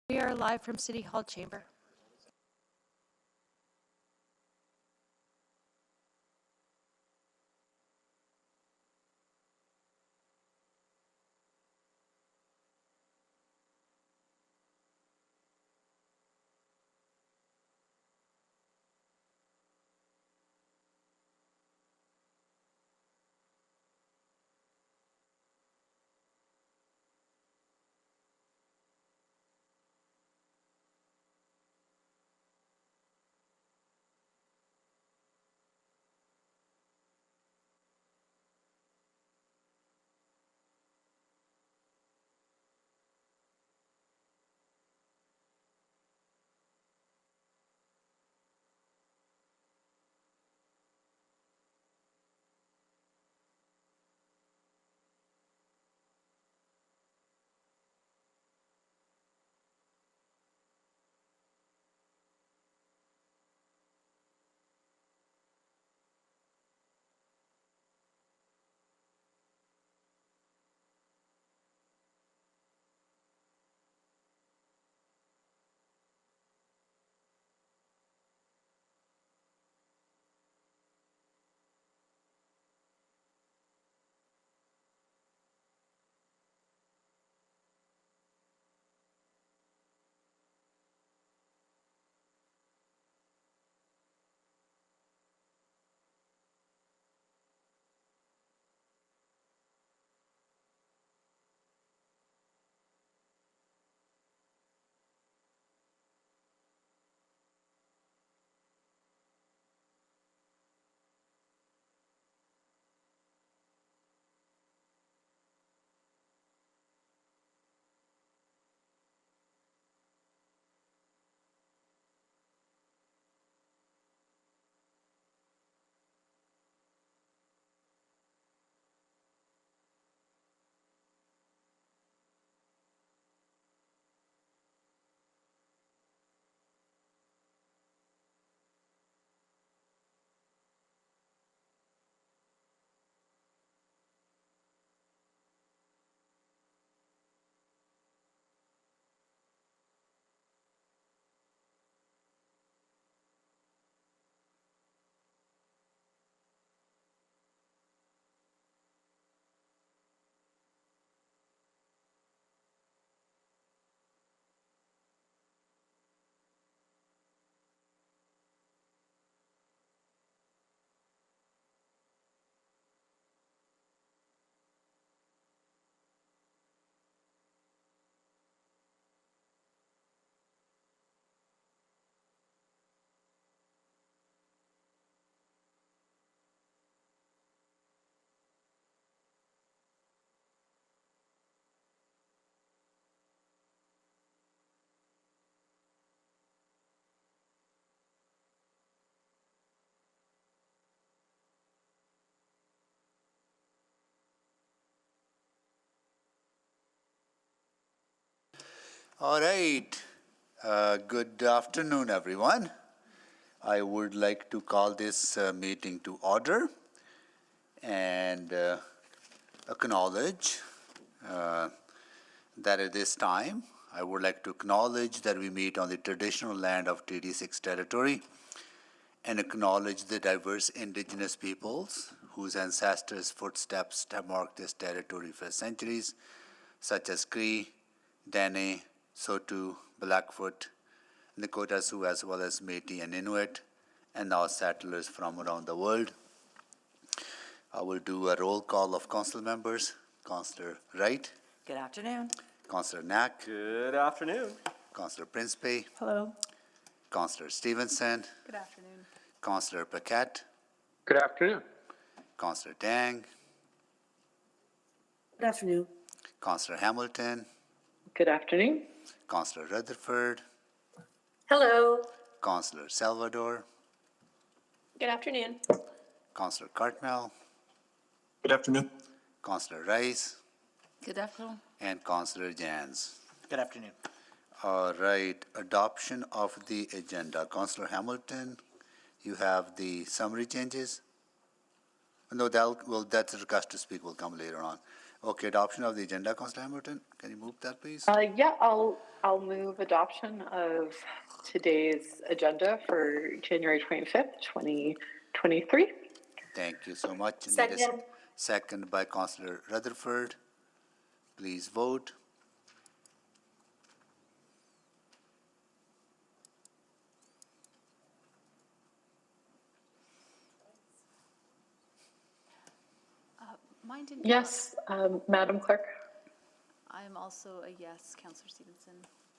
We are live from City Hall Chamber. All right. Good afternoon, everyone. I would like to call this meeting to order and acknowledge that at this time, I would like to acknowledge that we meet on the traditional land of Treaty 6 territory and acknowledge the diverse indigenous peoples whose ancestors' footsteps have marked this territory for centuries, such as Cree, Dene, Sotu, Blackfoot, Nakota Sioux, as well as Métis and Inuit, and now settlers from around the world. I will do a roll call of council members. Councillor Wright. Good afternoon. Councillor Knack. Good afternoon. Councillor Principe. Hello. Councillor Stevenson. Good afternoon. Councillor Paquette. Good afternoon. Councillor Dang. Good afternoon. Councillor Hamilton. Good afternoon. Councillor Rutherford. Hello. Councillor Salvador. Good afternoon. Councillor Cartmel. Good afternoon. Councillor Rice. Good afternoon. And Councillor Jans. Good afternoon. All right, adoption of the agenda. Councillor Hamilton, you have the summary changes? No, that's a request to speak will come later on. Okay, adoption of the agenda, Councillor Hamilton. Can you move that, please? Yeah, I'll move adoption of today's agenda for January 25th, 2023. Thank you so much. Need a Second. second by Councillor Rutherford. Please vote. Mine didn't. Yes, Madam Clerk. I am also a yes, Councillor Stevenson.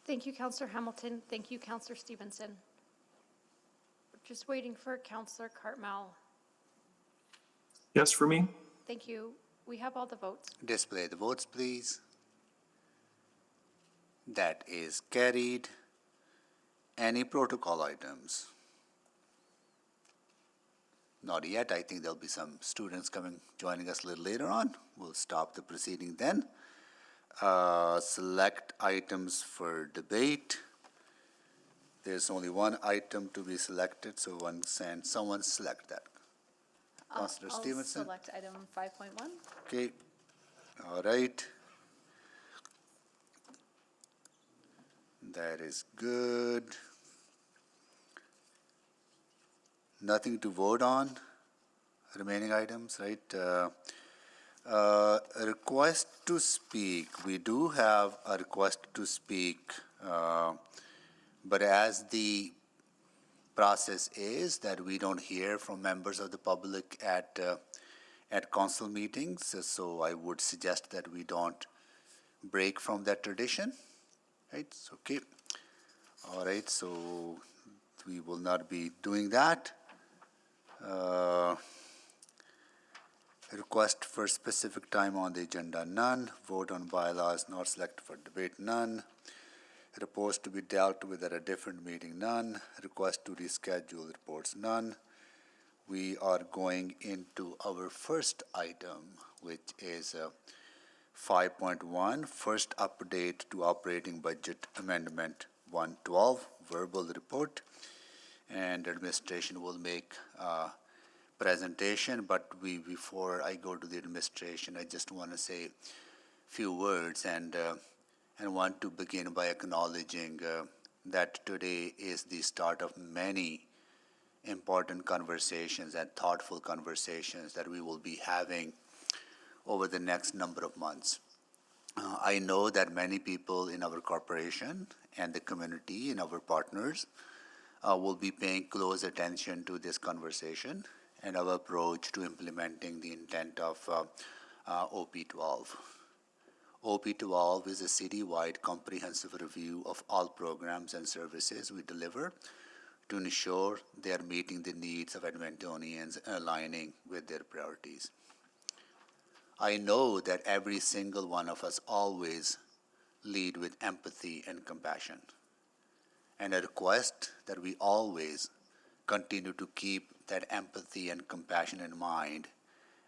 Thank you, Councillor Hamilton. Thank you, Councillor Stevenson. We're just waiting for Councillor Cartmel. Yes for me. Thank you. We have all the votes. Display the votes, please. That is carried. Any protocol items? Not yet. I think there'll be some students joining us a little later on. We'll stop the proceeding then. Select items for debate. There's only one item to be selected, so someone select that. Councillor Stevenson. I'll select item 5.1. Okay, all right. That is good. Nothing to vote on, remaining items, right? A request to speak. We do have a request to speak, but as the process is that we don't hear from members of the public at council meetings, so I would suggest that we don't break from that tradition, right? So, okay. All right, so we will not be doing that. Request for specific time on the agenda, none. Vote on bylaws not selected for debate, none. Reports to be dealt with at a different meeting, none. Request to reschedule reports, none. We are going into our first item, which is 5.1, first update to operating budget amendment 112, verbal report. And administration will make presentation, but before I go to the administration, I just want to say a few words and want to begin by acknowledging that today is the start of many important conversations and thoughtful conversations that we will be having over the next number of months. I know that many people in our corporation and the community and our partners will be paying close attention to this conversation and our approach to implementing the intent of OP12. OP12 is a citywide comprehensive review of all programs and services we deliver to ensure they are meeting the needs of Edmontonians and aligning with their priorities. I know that every single one of us always lead with empathy and compassion, and a request that we always continue to keep that empathy and compassion in mind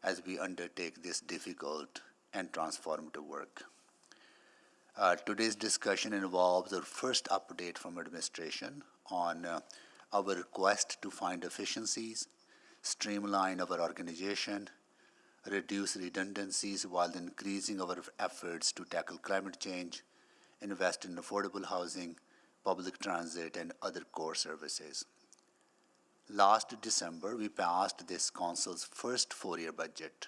as we undertake this difficult and transformative work. Today's discussion involves our first update from administration on our request to find efficiencies, streamline our organization, reduce redundancies while increasing our efforts to tackle climate change, invest in affordable housing, public transit, and other core services. Last December, we passed this council's first four-year budget,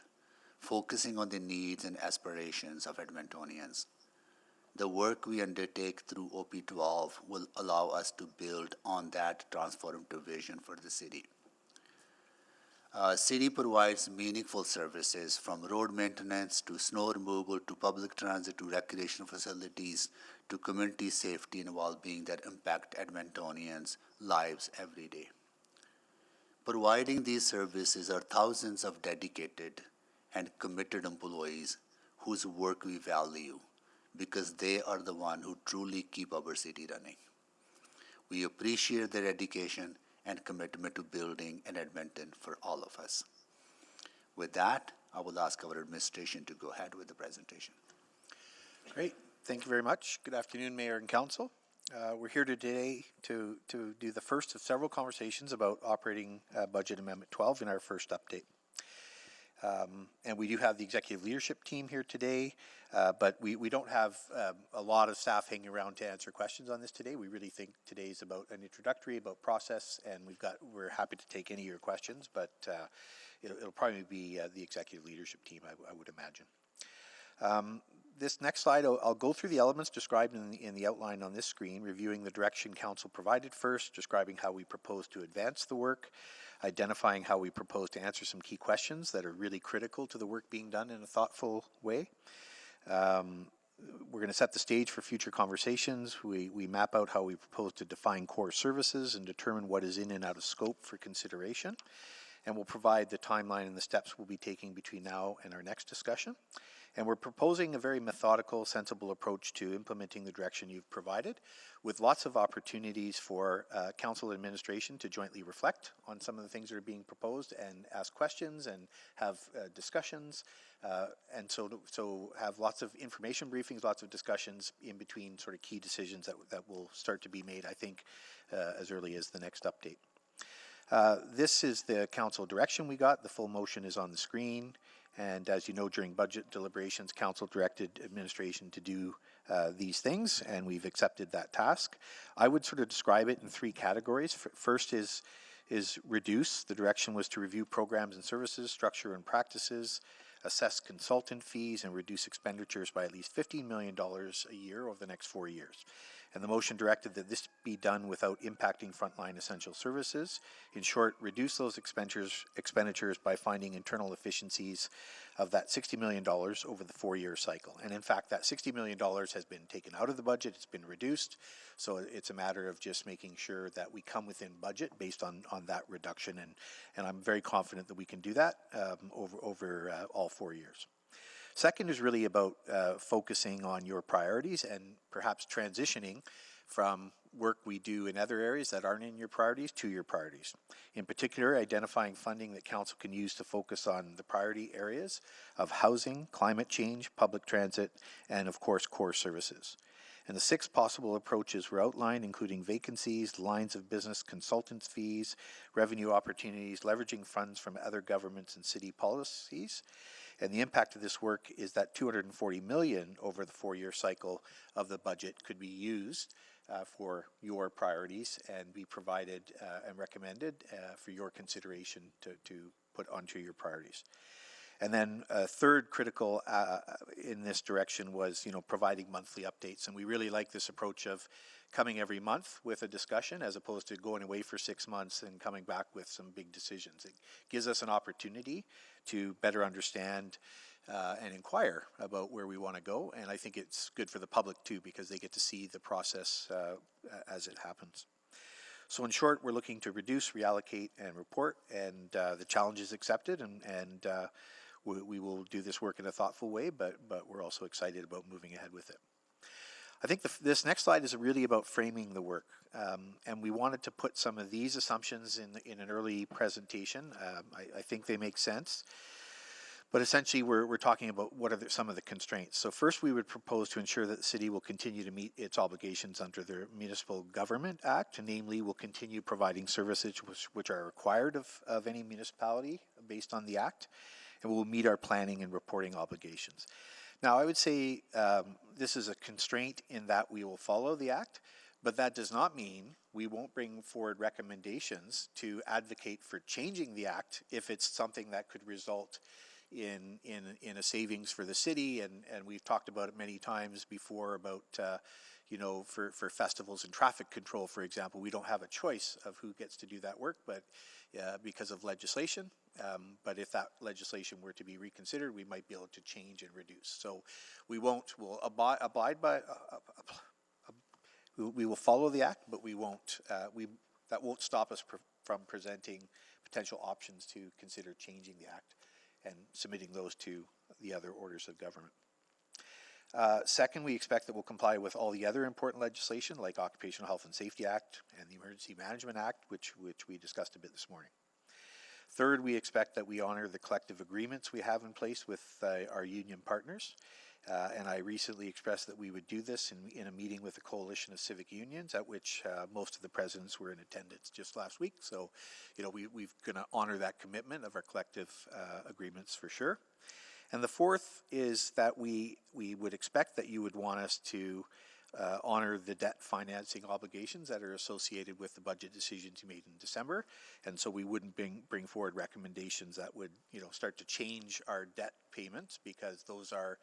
focusing on the needs and aspirations of Edmontonians. The work we undertake through OP12 will allow us to build on that transformative vision for the city. City provides meaningful services from road maintenance to snow removal to public transit to recreation facilities to community safety and well-being that impact Edmontonians' lives every day. Providing these services are thousands of dedicated and committed employees whose work we value because they are the ones who truly keep our city running. We appreciate their dedication and commitment to building an Edmonton for all of us. With that, I will ask our administration to go ahead with the presentation. Great. Thank you very much. Good afternoon, Mayor and Council. We're here today to do the first of several conversations about operating budget amendment 12 in our first update. And we do have the executive leadership team here today, but we don't have a lot of staff hanging around to answer questions on this today. We really think today is about an introductory, about process, and we're happy to take any of your questions, but it'll probably be the executive leadership team, I would imagine. This next slide, I'll go through the elements described in the outline on this screen, reviewing the direction council provided first, describing how we propose to advance the work, identifying how we propose to answer some key questions that are really critical to the work being done in a thoughtful way. We're going to set the stage for future conversations. We map out how we propose to define core services and determine what is in and out of scope for consideration. And we'll provide the timeline and the steps we'll be taking between now and our next discussion. And we're proposing a very methodical, sensible approach to implementing the direction you've provided, with lots of opportunities for council administration to jointly reflect on some of the things that are being proposed and ask questions and have discussions. And so have lots of information briefings, lots of discussions in between sort of key decisions that will start to be made, I think, as early as the next update. This is the council direction we got. The full motion is on the screen. And as you know, during budget deliberations, council directed administration to do these things, and we've accepted that task. I would sort of describe it in three categories. First is reduce. The direction was to review programs and services, structure and practices, assess consultant fees, and reduce expenditures by at least $15 million a year over the next 4 years. And the motion directed that this be done without impacting frontline essential services. In short, reduce those expenditures by finding internal efficiencies of that $60 million over the 4-year cycle. And in fact, that $60 million has been taken out of the budget, it's been reduced. So it's a matter of just making sure that we come within budget based on that reduction. And I'm very confident that we can do that over all 4 years. Second is really about focusing on your priorities and perhaps transitioning from work we do in other areas that aren't in your priorities to your priorities. In particular, identifying funding that council can use to focus on the priority areas of housing, climate change, public transit, and of course, core services. And the 6 possible approaches were outlined, including vacancies, lines of business, consultants' fees, revenue opportunities, leveraging funds from other governments and city policies. And the impact of this work is that $240 million over the 4-year cycle of the budget could be used for your priorities and be provided and recommended for your consideration to put onto your priorities. And then third critical in this direction was, providing monthly updates. And we really like this approach of coming every month with a discussion as opposed to going away for 6 months and coming back with some big decisions. It gives us an opportunity to better understand and inquire about where we want to go. And I think it's good for the public too, because they get to see the process as it happens. So in short, we're looking to reduce, reallocate, and report, and the challenge is accepted, and we will do this work in a thoughtful way, but we're also excited about moving ahead with it. I think this next slide is really about framing the work, and we wanted to put some of these assumptions in an early presentation. I think they make sense, but essentially we're talking about what are some of the constraints. So first, we would propose to ensure that the city will continue to meet its obligations under the Municipal Government Act, and namely will continue providing services which are required of any municipality based on the Act, and will meet our planning and reporting obligations. Now, I would say this is a constraint in that we will follow the Act, but that does not mean we won't bring forward recommendations to advocate for changing the Act if it's something that could result in a savings for the city. And we've talked about it many times before about, for festivals and traffic control, for example, we don't have a choice of who gets to do that work, but because of legislation. But if that legislation were to be reconsidered, we might be able to change and reduce. So we'll abide by, we will follow the Act, but that won't stop us from presenting potential options to consider changing the Act and submitting those to the other orders of government. Second, we expect that we'll comply with all the other important legislation like Occupational Health and Safety Act and the Emergency Management Act, which we discussed a bit this morning. Third, we expect that we honor the collective agreements we have in place with our union partners. And I recently expressed that we would do this in a meeting with a coalition of civic unions, at which most of the presidents were in attendance just last week. So, you know, we're going to honor that commitment of our collective agreements for sure. And the fourth is that we would expect that you would want us to honor the debt financing obligations that are associated with the budget decisions you made in December. And so we wouldn't bring forward recommendations that would, you know, start to change our debt payments, because those are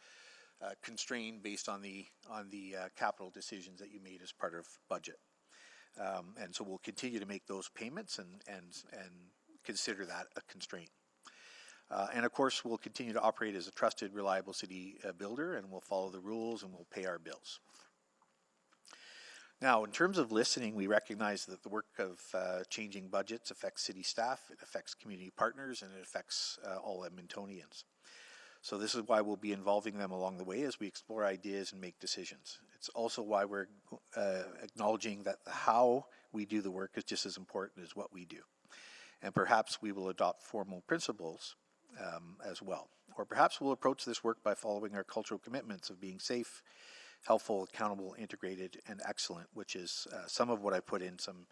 constrained based on the capital decisions that you made as part of budget. And so we'll continue to make those payments and consider that a constraint. And of course, we'll continue to operate as a trusted, reliable city builder, and we'll follow the rules and we'll pay our bills. Now, in terms of listening, we recognize that the work of changing budgets affects city staff, it affects community partners, and it affects all Edmontonians. So this is why we'll be involving them along the way as we explore ideas and make decisions. It's also why we're acknowledging that how we do the work is just as important as what we do. And perhaps we will adopt formal principles as well. Or perhaps we'll approach this work by following our cultural commitments of being safe, helpful, accountable, integrated, and excellent, which is some of what I put in some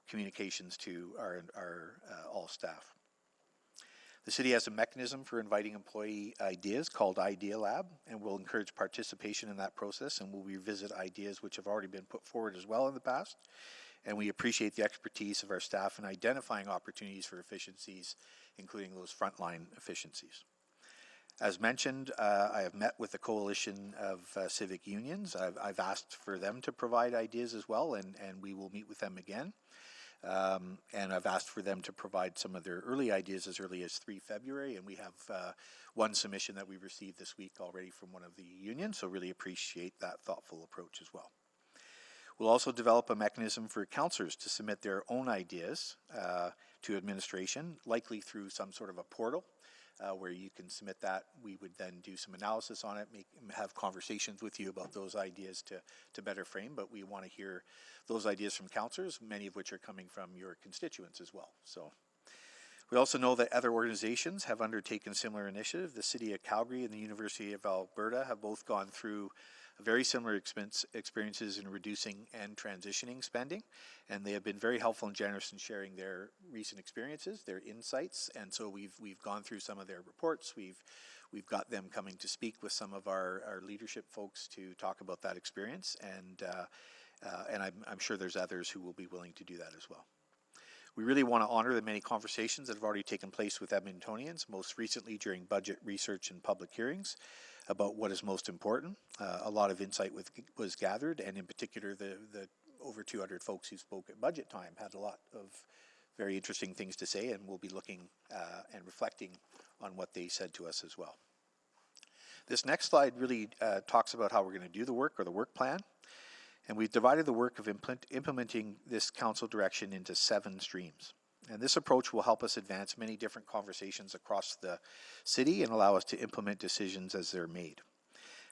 communications to our all staff. The city has a mechanism for inviting employee ideas called Idea Lab, and we'll encourage participation in that process, and we'll revisit ideas which have already been put forward as well in the past. And we appreciate the expertise of our staff in identifying opportunities for efficiencies, including those frontline efficiencies. As mentioned, I have met with the coalition of civic unions. I've asked for them to provide ideas as well, and we will meet with them again. And I've asked for them to provide some of their early ideas as early as 3 February, and we have one submission that we received this week already from one of the unions, so really appreciate that thoughtful approach as well. We'll also develop a mechanism for councillors to submit their own ideas to administration, likely through some sort of a portal where you can submit that. We would then do some analysis on it, have conversations with you about those ideas to better frame, but we want to hear those ideas from councillors, many of which are coming from your constituents as well. So we also know that other organizations have undertaken similar initiatives. The City of Calgary and the University of Alberta have both gone through very similar experiences in reducing and transitioning spending, and they have been very helpful and generous in sharing their recent experiences, their insights, and so we've gone through some of their reports. We've got them coming to speak with some of our leadership folks to talk about that experience, and I'm sure there's others who will be willing to do that as well. We really want to honor the many conversations that have already taken place with Edmontonians, most recently during budget research and public hearings, about what is most important. A lot of insight was gathered, and in particular, the over 200 folks who spoke at budget time had a lot of very interesting things to say, and we'll be looking and reflecting on what they said to us as well. This next slide really talks about how we're going to do the work, or the work plan. And we've divided the work of implementing this council direction into 7 streams. And this approach will help us advance many different conversations across the city and allow us to implement decisions as they're made.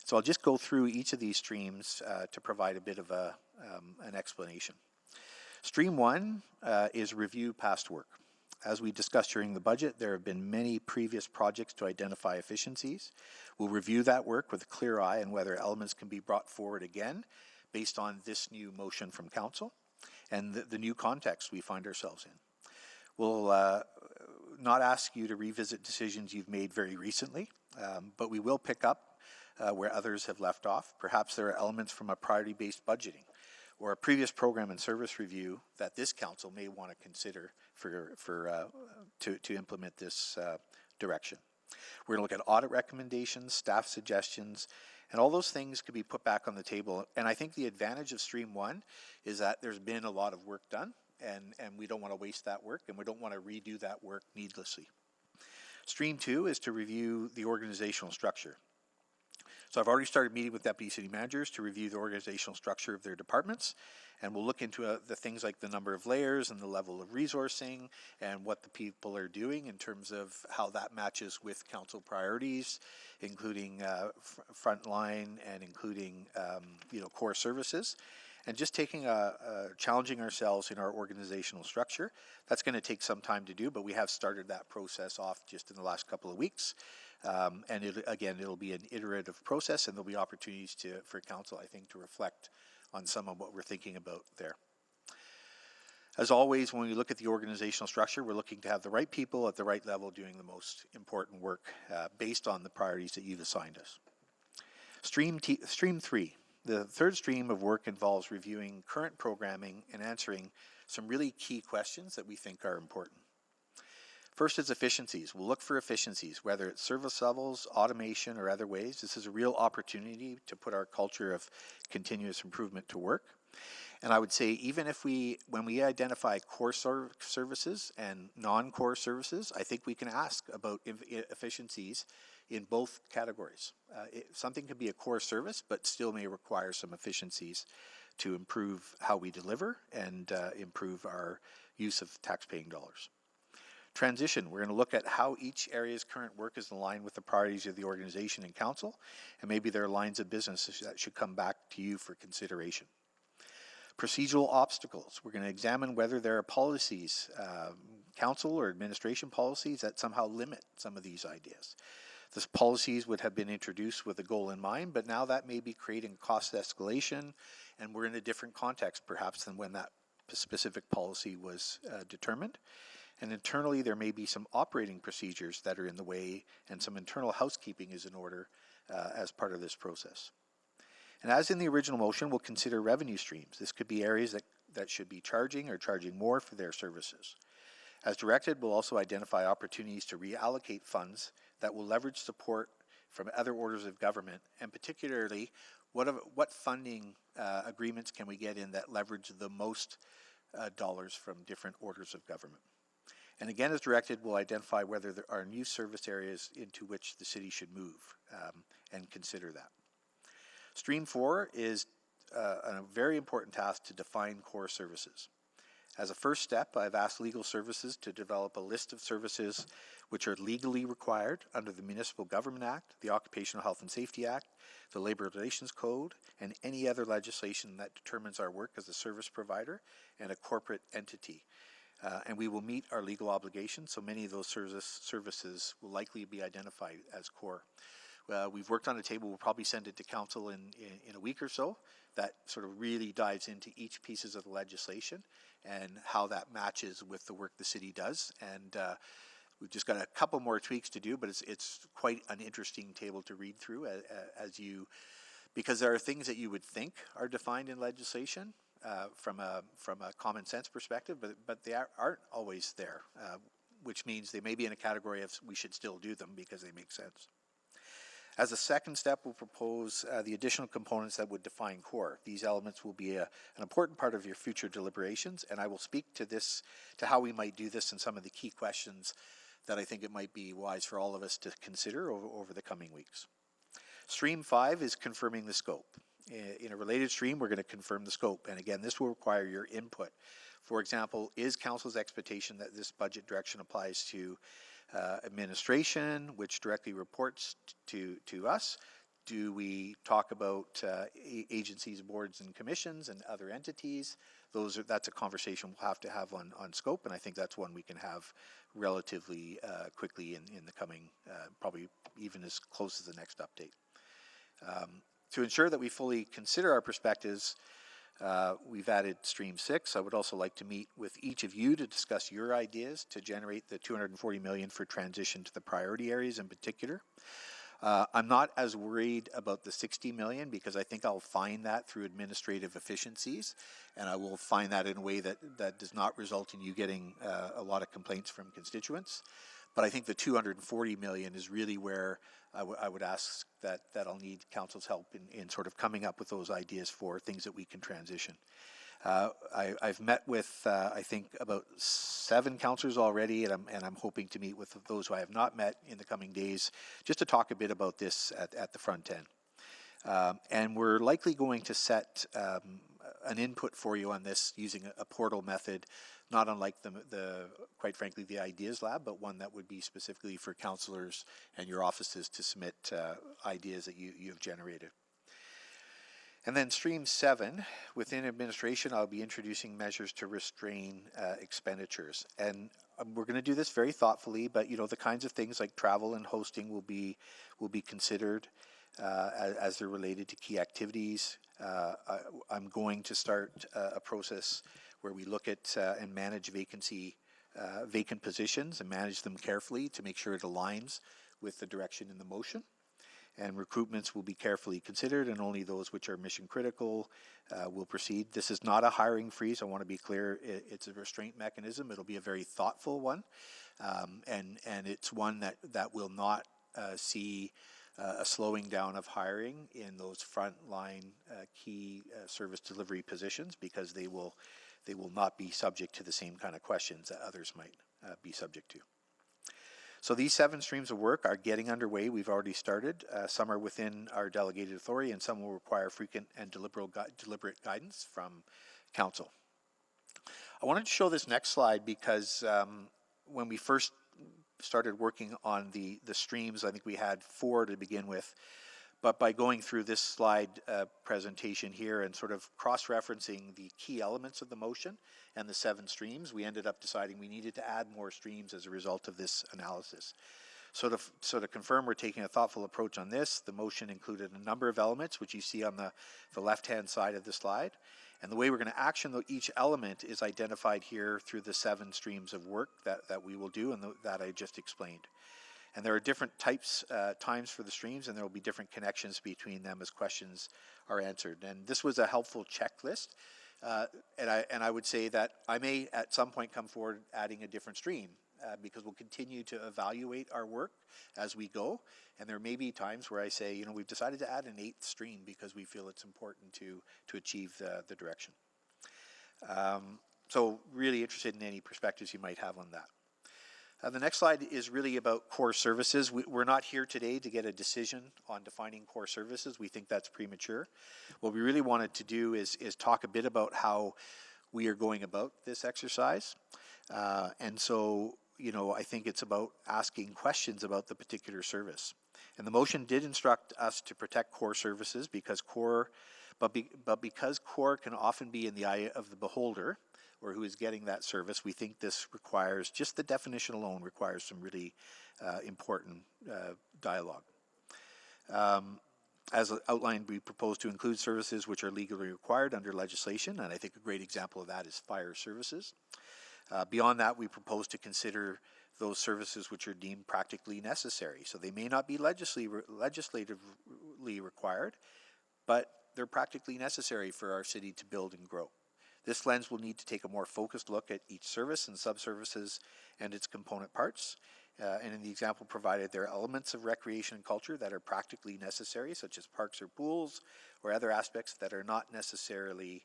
So I'll just go through each of these streams to provide a bit of an explanation. Stream 1 is review past work. As we discussed during the budget, there have been many previous projects to identify efficiencies. We'll review that work with a clear eye on whether elements can be brought forward again based on this new motion from council and the new context we find ourselves in. We'll not ask you to revisit decisions you've made very recently, but we will pick up where others have left off. Perhaps there are elements from a priority-based budgeting or a previous program and service review that this council may want to consider to implement this direction. We're going to look at audit recommendations, staff suggestions, and all those things could be put back on the table. And I think the advantage of Stream 1 is that there's been a lot of work done, and we don't want to waste that work, and we don't want to redo that work needlessly. Stream 2 is to review the organizational structure. So I've already started meeting with deputy city managers to review the organizational structure of their departments, and we'll look into the things like the number of layers and the level of resourcing and what the people are doing in terms of how that matches with council priorities, including frontline and including core services. and just challenging ourselves in our organizational structure. That's going to take some time to do, but we have started that process off just in the last couple of weeks. And it'll be an iterative process, and there'll be opportunities for council, I think, to reflect on some of what we're thinking about there. As always, when we look at the organizational structure, we're looking to have the right people at the right level doing the most important work based on the priorities that you've assigned us. Stream 3. The third stream of work involves reviewing current programming and answering some really key questions that we think are important. First is efficiencies. We'll look for efficiencies, whether it's service levels, automation, or other ways. This is a real opportunity to put our culture of continuous improvement to work. And I would say even when we identify core services and non-core services, I think we can ask about efficiencies in both categories. Something could be a core service, but still may require some efficiencies to improve how we deliver and improve our use of taxpaying dollars. Transition, we're going to look at how each area's current work is aligned with the priorities of the organization and council, and maybe there are lines of business that should come back to you for consideration. Procedural obstacles, we're going to examine whether there are policies, council or administration policies that somehow limit some of these ideas. These policies would have been introduced with a goal in mind, but now that may be creating cost escalation, and we're in a different context perhaps than when that specific policy was determined. And internally, there may be some operating procedures that are in the way, and some internal housekeeping is in order as part of this process. And as in the original motion, we'll consider revenue streams. This could be areas that should be charging or charging more for their services. As directed, we'll also identify opportunities to reallocate funds that will leverage support from other orders of government, and particularly what funding agreements can we get in that leverage the most dollars from different orders of government. And again, as directed, we'll identify whether there are new service areas into which the city should move and consider that. Stream 4 is a very important task to define core services. As a first step, I've asked Legal Services to develop a list of services which are legally required under the Municipal Government Act, the Occupational Health and Safety Act, the Labor Relations Code, and any other legislation that determines our work as a service provider and a corporate entity. And we will meet our legal obligations, so many of those services will likely be identified as core. We've worked on a table, we'll probably send it to council in a week or so, that sort of really dives into each pieces of the legislation and how that matches with the work the city does. And we've just got a couple more tweaks to do, but it's quite an interesting table to read through because there are things that you would think are defined in legislation, from a common sense perspective, but they aren't always there, which means they may be in a category of we should still do them because they make sense. As a second step, we'll propose the additional components that would define core. These elements will be an important part of your future deliberations, and I will speak to how we might do this and some of the key questions that I think it might be wise for all of us to consider over the coming weeks. Stream 5 is confirming the scope. In a related stream, we're going to confirm the scope, and again, this will require your input. For example, is council's expectation that this budget direction applies to administration, which directly reports to us? Do we talk about agencies, boards, and commissions and other entities? That's a conversation we'll have to have on scope, and I think that's one we can have relatively quickly in the coming, probably even as close as the next update. To ensure that we fully consider our perspectives, we've added Stream 6. I would also like to meet with each of you to discuss your ideas to generate the $240 million for transition to the priority areas in particular. I'm not as worried about the $60 million because I think I'll find that through administrative efficiencies, and I will find that in a way that does not result in you getting a lot of complaints from constituents. But I think the $240 million is really where I would ask that I'll need council's help in sort of coming up with those ideas for things that we can transition. I've met with, I think, about 7 councillors already, and I'm hoping to meet with those who I have not met in the coming days, just to talk a bit about this at the front end. And we're likely going to set an input for you on this using a portal method, not unlike quite frankly, the Ideas Lab, but one that would be specifically for councillors and your offices to submit ideas that you have generated. And then stream 7, within administration, I'll be introducing measures to restrain expenditures. And we're going to do this very thoughtfully, but the kinds of things like travel and hosting will be considered as they're related to key activities. I'm going to start a process where we look at and manage vacant positions and manage them carefully to make sure it aligns with the direction in the motion. And recruitments will be carefully considered, and only those which are mission critical will proceed. This is not a hiring freeze. I want to be clear. It's a restraint mechanism. It'll be a very thoughtful one, and it's one that will not see a slowing down of hiring in those frontline key service delivery positions, because they will not be subject to the same kind of questions that others might be subject to. So these 7 streams of work are getting underway. We've already started. Some are within our delegated authority, and some will require frequent and deliberate guidance from council. I wanted to show this next slide because when we first started working on the streams, I think we had 4 to begin with. But by going through this slide presentation here and sort of cross-referencing the key elements of the motion and the 7 streams, we ended up deciding we needed to add more streams as a result of this analysis. So to confirm, we're taking a thoughtful approach on this. The motion included a number of elements, which you see on the left-hand side of the slide. And the way we're going to action each element is identified here through the 7 streams of work that we will do and that I just explained. And there are different times for the streams, and there will be different connections between them as questions are answered. And this was a helpful checklist. And I would say that I may at some point come forward adding a different stream because we'll continue to evaluate our work as we go. And there may be times where I say, we've decided to add an 8th stream because we feel it's important to achieve the direction. So really interested in any perspectives you might have on that. The next slide is really about core services. We're not here today to get a decision on defining core services. We think that's premature. What we really wanted to do is talk a bit about how we are going about this exercise. And so, I think it's about asking questions about the particular service. And the motion did instruct us to protect core services because because core can often be in the eye of the beholder, or who is getting that service, we think this requires, just the definition alone requires some really important dialogue. As outlined, we propose to include services which are legally required under legislation, and I think a great example of that is fire services. Beyond that, we propose to consider those services which are deemed practically necessary. So they may not be legislatively required, but they're practically necessary for our city to build and grow. This lens will need to take a more focused look at each service and subservices and its component parts. And in the example provided, there are elements of recreation and culture that are practically necessary, such as parks or pools, or other aspects that are not necessarily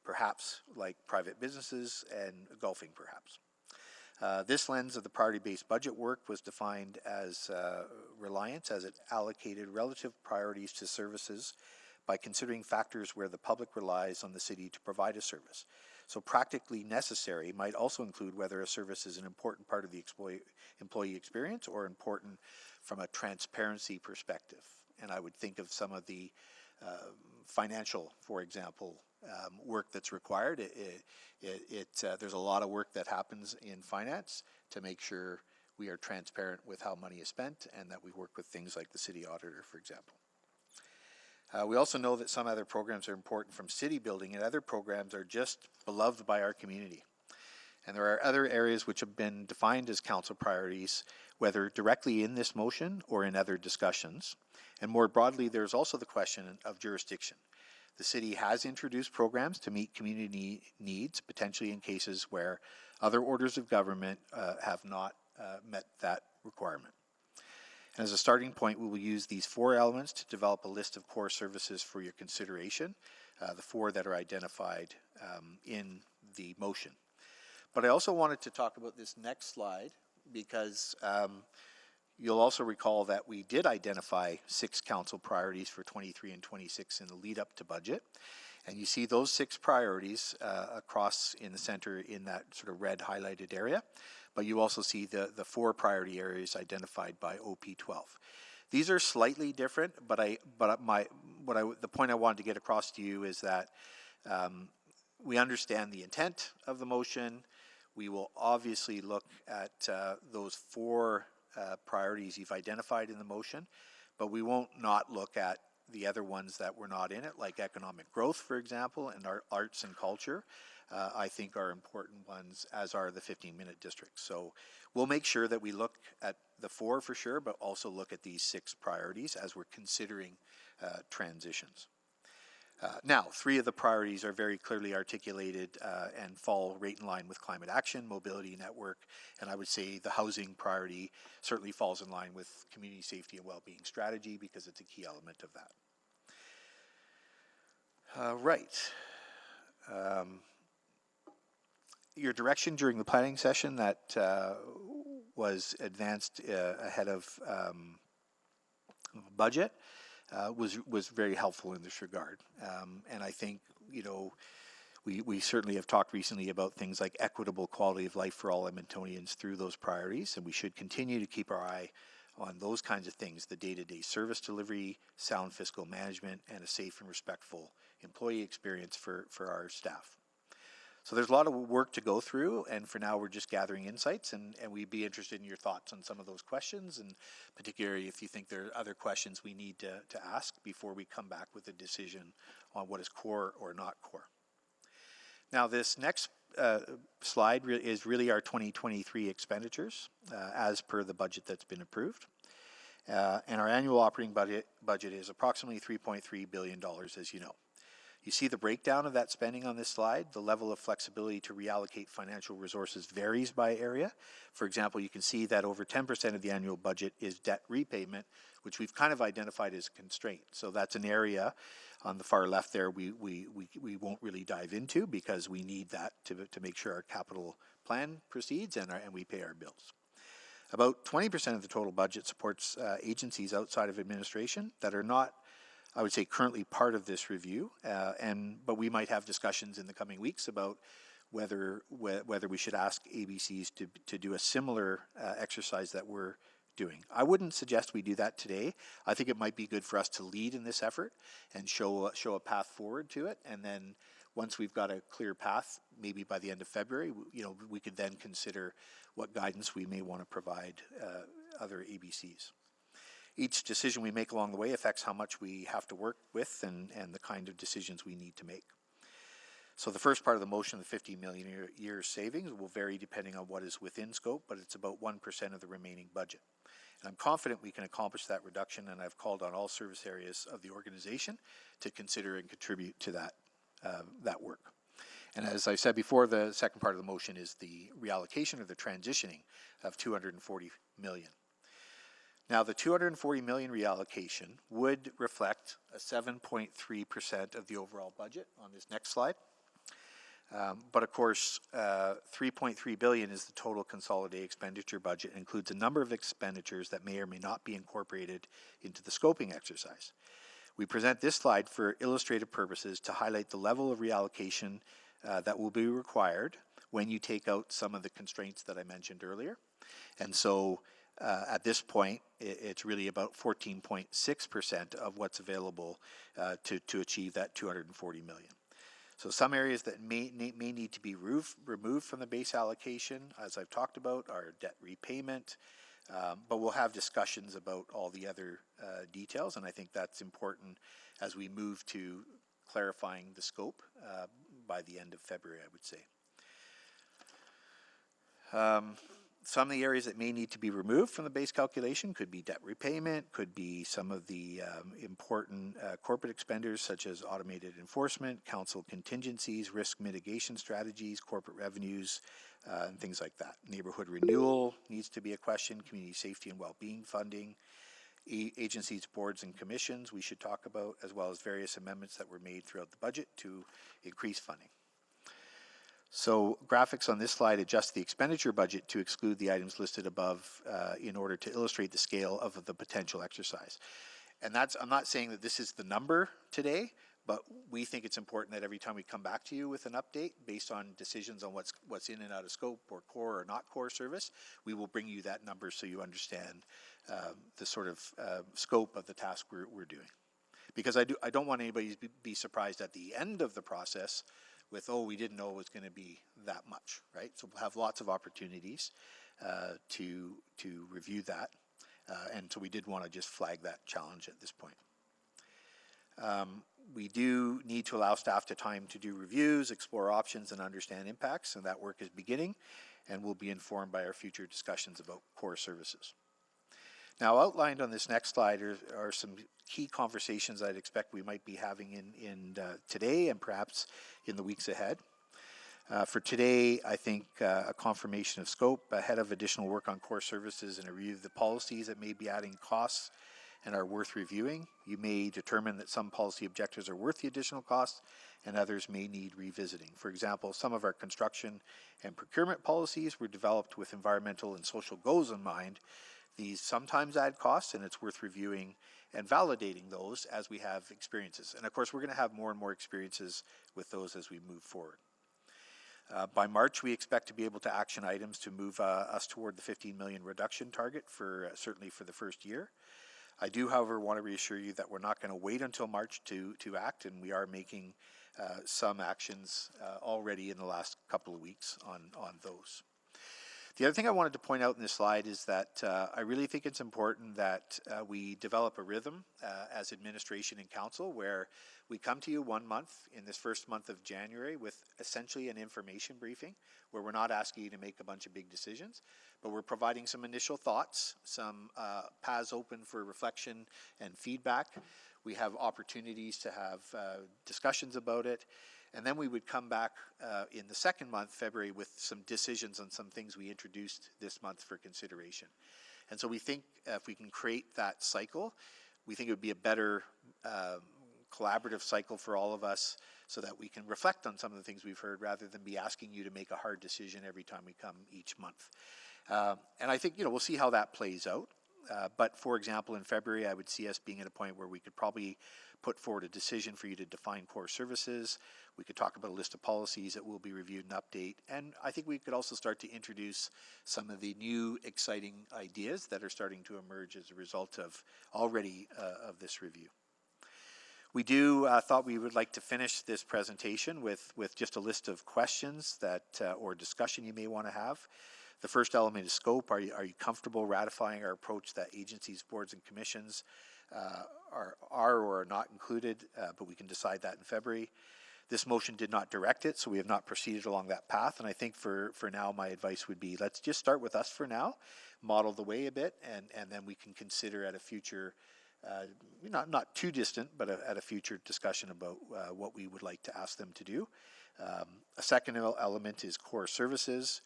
perhaps like private businesses and golfing perhaps. This lens of the priority-based budget work was defined as reliance, as it allocated relative priorities to services by considering factors where the public relies on the city to provide a service. So practically necessary might also include whether a service is an important part of the employee experience or important from a transparency perspective. And I would think of some of the financial, for example, work that's required. There's a lot of work that happens in finance to make sure we are transparent with how money is spent and that we work with things like the city auditor, for example. We also know that some other programs are important from city building and other programs are just beloved by our community. And there are other areas which have been defined as council priorities, whether directly in this motion or in other discussions. And more broadly, there's also the question of jurisdiction. The city has introduced programs to meet community needs, potentially in cases where other orders of government have not met that requirement. And as a starting point, we will use these 4 elements to develop a list of core services for your consideration, the 4 that are identified in the motion. But I also wanted to talk about this next slide because you'll also recall that we did identify 6 council priorities for 23 and 26 in the lead up to budget. And you see those 6 priorities across in the center in that sort of red highlighted area. But you also see the 4 priority areas identified by OP12. These are slightly different, but the point I wanted to get across to you is that we understand the intent of the motion. We will obviously look at those 4 priorities you've identified in the motion, but we won't not look at the other ones that were not in it, like economic growth, for example, and our arts and culture. I think are important ones, as are the 15-minute districts. So we'll make sure that we look at the 4 for sure, but also look at these 6 priorities as we're considering transitions. Now, 3 of the priorities are very clearly articulated and fall right in line with climate action, mobility network, and I would say the housing priority certainly falls in line with community safety and well-being strategy because it's a key element of that. Right. Your direction during the planning session that was advanced ahead of budget was very helpful in this regard. And I think, we certainly have talked recently about things like equitable quality of life for all Edmontonians through those priorities, and we should continue to keep our eye on those kinds of things, the day-to-day service delivery, sound fiscal management, and a safe and respectful employee experience for our staff. So there's a lot of work to go through, and for now we're just gathering insights, and we'd be interested in your thoughts on some of those questions, and particularly if you think there are other questions we need to ask before we come back with a decision on what is core or not core. Now this next slide is really our 2023 expenditures as per the budget that's been approved. And our annual operating budget is approximately $3.3 billion, as you know. You see the breakdown of that spending on this slide. The level of flexibility to reallocate financial resources varies by area. For example, you can see that over 10% of the annual budget is debt repayment, which we've kind of identified as a constraint. So that's an area on the far left there we won't really dive into because we need that to make sure our capital plan proceeds and we pay our bills. About 20% of the total budget supports agencies outside of administration that are not, I would say, currently part of this review, but we might have discussions in the coming weeks about whether we should ask ABCs to do a similar exercise that we're doing. I wouldn't suggest we do that today. I think it might be good for us to lead in this effort and show a path forward to it, and then once we've got a clear path, maybe by the end of February, we could then consider what guidance we may want to provide other ABCs. Each decision we make along the way affects how much we have to work with and the kind of decisions we need to make. So the first part of the motion, the 50 million year savings, will vary depending on what is within scope, but it's about 1% of the remaining budget. And I'm confident we can accomplish that reduction, and I've called on all service areas of the organization to consider and contribute to that work. And as I said before, the second part of the motion is the reallocation or the transitioning of 240 million. Now, the 240 million reallocation would reflect a 7.3% of the overall budget on this next slide. But of course, 3.3 billion is the total consolidated expenditure budget. It includes a number of expenditures that may or may not be incorporated into the scoping exercise. We present this slide for illustrative purposes to highlight the level of reallocation that will be required when you take out some of the constraints that I mentioned earlier. And so at this point, it's really about 14.6% of what's available to achieve that 240 million. So some areas that may need to be removed from the base allocation, as I've talked about, are debt repayment, but we'll have discussions about all the other details, and I think that's important as we move to clarifying the scope by the end of February, I would say. Some of the areas that may need to be removed from the base calculation could be debt repayment, could be some of the important corporate expenditures such as automated enforcement, council contingencies, risk mitigation strategies, corporate revenues, and things like that. Neighborhood renewal needs to be a question, community safety and well-being funding, agencies, boards, and commissions we should talk about, as well as various amendments that were made throughout the budget to increase funding. So graphics on this slide adjust the expenditure budget to exclude the items listed above in order to illustrate the scale of the potential exercise. And I'm not saying that this is the number today, But we think it's important that every time we come back to you with an update based on decisions on what's in and out of scope or core or not core service, we will bring you that number so you understand the sort of scope of the task we're doing. Because I don't want anybody to be surprised at the end of the process with, oh, we didn't know it was going to be that much, right? So we'll have lots of opportunities to review that. And so we did want to just flag that challenge at this point. We do need to allow staff time to do reviews, explore options, and understand impacts, and that work is beginning and will be informed by our future discussions about core services. Now, outlined on this next slide are some key conversations I'd expect we might be having in today and perhaps in the weeks ahead. For today, I think a confirmation of scope ahead of additional work on core services and a review of the policies that may be adding costs and are worth reviewing. You may determine that some policy objectives are worth the additional costs and others may need revisiting. For example, some of our construction and procurement policies were developed with environmental and social goals in mind. These sometimes add costs, and it's worth reviewing and validating those as we have experiences. And of course, we're going to have more and more experiences with those as we move forward. By March, we expect to be able to action items to move us toward the 15 million reduction target for certainly for the first year. I do, however, want to reassure you that we're not going to wait until March to act, and we are making some actions already in the last couple of weeks on those. The other thing I wanted to point out in this slide is that I really think it's important that we develop a rhythm as administration and council where we come to you 1 month in this first month of January with essentially an information briefing where we're not asking you to make a bunch of big decisions, but we're providing some initial thoughts, some paths open for reflection and feedback. We have opportunities to have discussions about it. And then we would come back in the second month, February, with some decisions on some things we introduced this month for consideration. And so we think if we can create that cycle, we think it would be a better collaborative cycle for all of us so that we can reflect on some of the things we've heard rather than be asking you to make a hard decision every time we come each month. And I think, we'll see how that plays out. But for example, in February, I would see us being at a point where we could probably put forward a decision for you to define core services. We could talk about a list of policies that will be reviewed and update. And I think we could also start to introduce some of the new exciting ideas that are starting to emerge as a result of already of this review. We thought we would like to finish this presentation with just a list of questions that or discussion you may want to have. The first element is scope. Are you comfortable ratifying our approach that agencies, boards, and commissions are or are not included, but we can decide that in February. This motion did not direct it, so we have not proceeded along that path. And I think for now, my advice would be let's just start with us for now, model the way a bit, and then we can consider at a future, not too distant, but at a future discussion about what we would like to ask them to do. A second element is core services.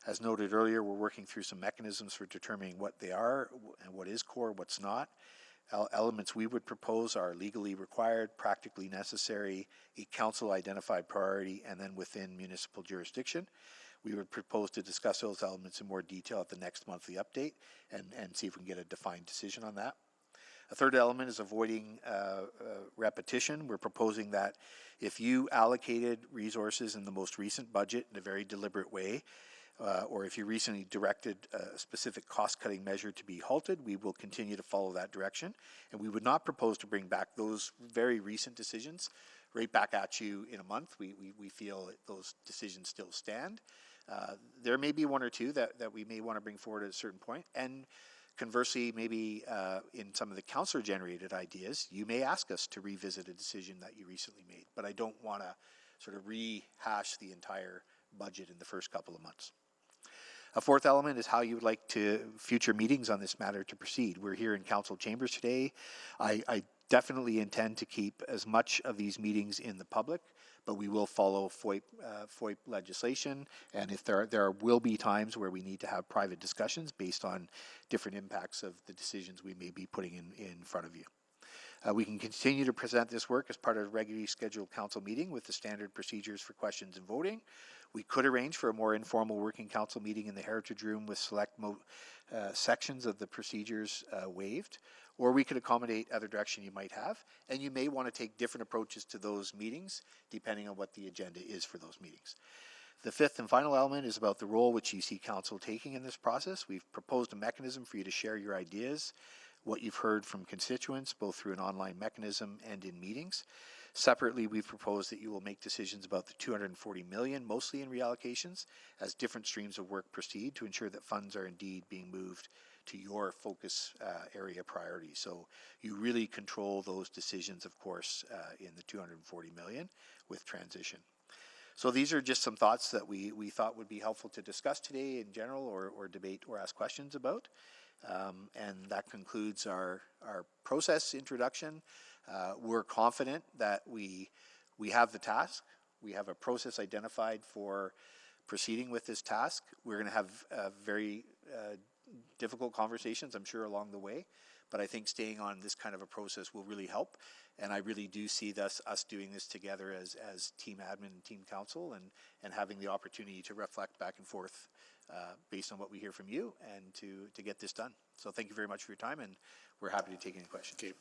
As noted earlier, we're working through some mechanisms for determining what they are and what is core, what's not. Elements we would propose are legally required, practically necessary, a council-identified priority, and then within municipal jurisdiction. We would propose to discuss those elements in more detail at the next monthly update and see if we can get a defined decision on that. A third element is avoiding repetition. We're proposing that if you allocated resources in the most recent budget in a very deliberate way, or if you recently directed a specific cost-cutting measure to be halted, we will continue to follow that direction. And we would not propose to bring back those very recent decisions right back at you in a month. We feel that those decisions still stand. There may be one or two that we may want to bring forward at a certain point. And conversely, maybe in some of the councillor-generated ideas, you may ask us to revisit a decision that you recently made. But I don't want to sort of rehash the entire budget in the first couple of months. A fourth element is how you would like future meetings on this matter to proceed. We're here in council chambers today. I definitely intend to keep as much of these meetings in the public, but we will follow FOIP legislation, and if there will be times where we need to have private discussions based on different impacts of the decisions we may be putting in front of you. We can continue to present this work as part of a regularly scheduled council meeting with the standard procedures for questions and voting. We could arrange for a more informal working council meeting in the Heritage Room with select sections of the procedures waived, or we could accommodate other direction you might have, and you may want to take different approaches to those meetings depending on what the agenda is for those meetings. The fifth and final element is about the role which you see council taking in this process. We've proposed a mechanism for you to share your ideas, what you've heard from constituents, both through an online mechanism and in meetings. Separately, we've proposed that you will make decisions about the $240 million, mostly in reallocations, as different streams of work proceed to ensure that funds are indeed being moved to your focus area priorities. So you really control those decisions, of course, in the $240 million with transition. So these are just some thoughts that we thought would be helpful to discuss today in general, or debate or ask questions about. And that concludes our process introduction. We're confident that we have the task. We have a process identified for proceeding with this task. We're going to have very difficult conversations, I'm sure, along the way. But I think staying on this kind of a process will really help. And I really do see us doing this together as team admin and team council, and having the opportunity to reflect back and forth based on what we hear from you, and to get this done. So thank you very much for your time, and we're happy to take any questions. Okay.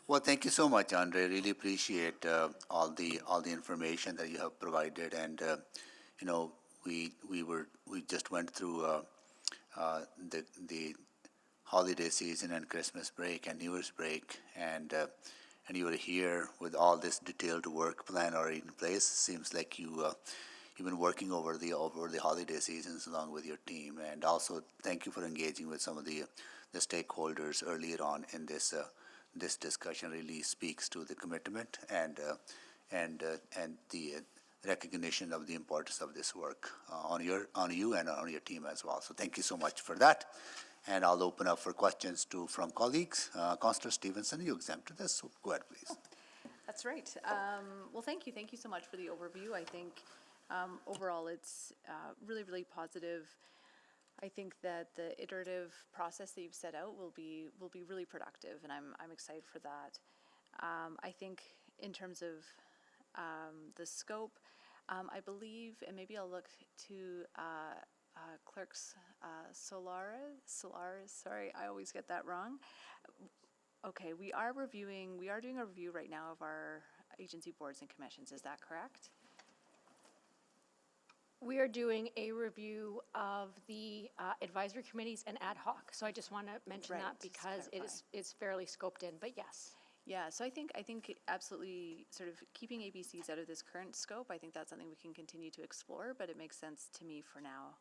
Well, thank you so much, Andre. Really appreciate all the information that you have provided, and you know, we just went through the holiday season and Christmas break and New Year's break, and you were here with all this detailed work plan already in place. Seems like you've been working over the holiday seasons along with your team, and also thank you for engaging with some of the stakeholders earlier on in this. This discussion really speaks to the commitment and the recognition of the importance of this work on you and on your team as well. So thank you so much for that. And I'll open up for questions from colleagues. Councillor Stevenson, you exempted this, so go ahead, please. That's right. Well, thank you. Thank you so much for the overview. I think overall it's really, really positive. I think that the iterative process that you've set out will be really productive, and I'm excited for that. I think in terms of the scope, I believe, and maybe I'll look to Clerks Solares, sorry, I always get that wrong. Okay, we are doing a review right now of our agency boards and commissions, is that correct? We are doing a review of the advisory committees and ad hoc. So I just want to mention Right, that just because it's fairly scoped in, but yes. Yeah, so I think absolutely sort of keeping ABCs out of this current scope, I think that's something we can continue to explore, but it makes sense to me for now.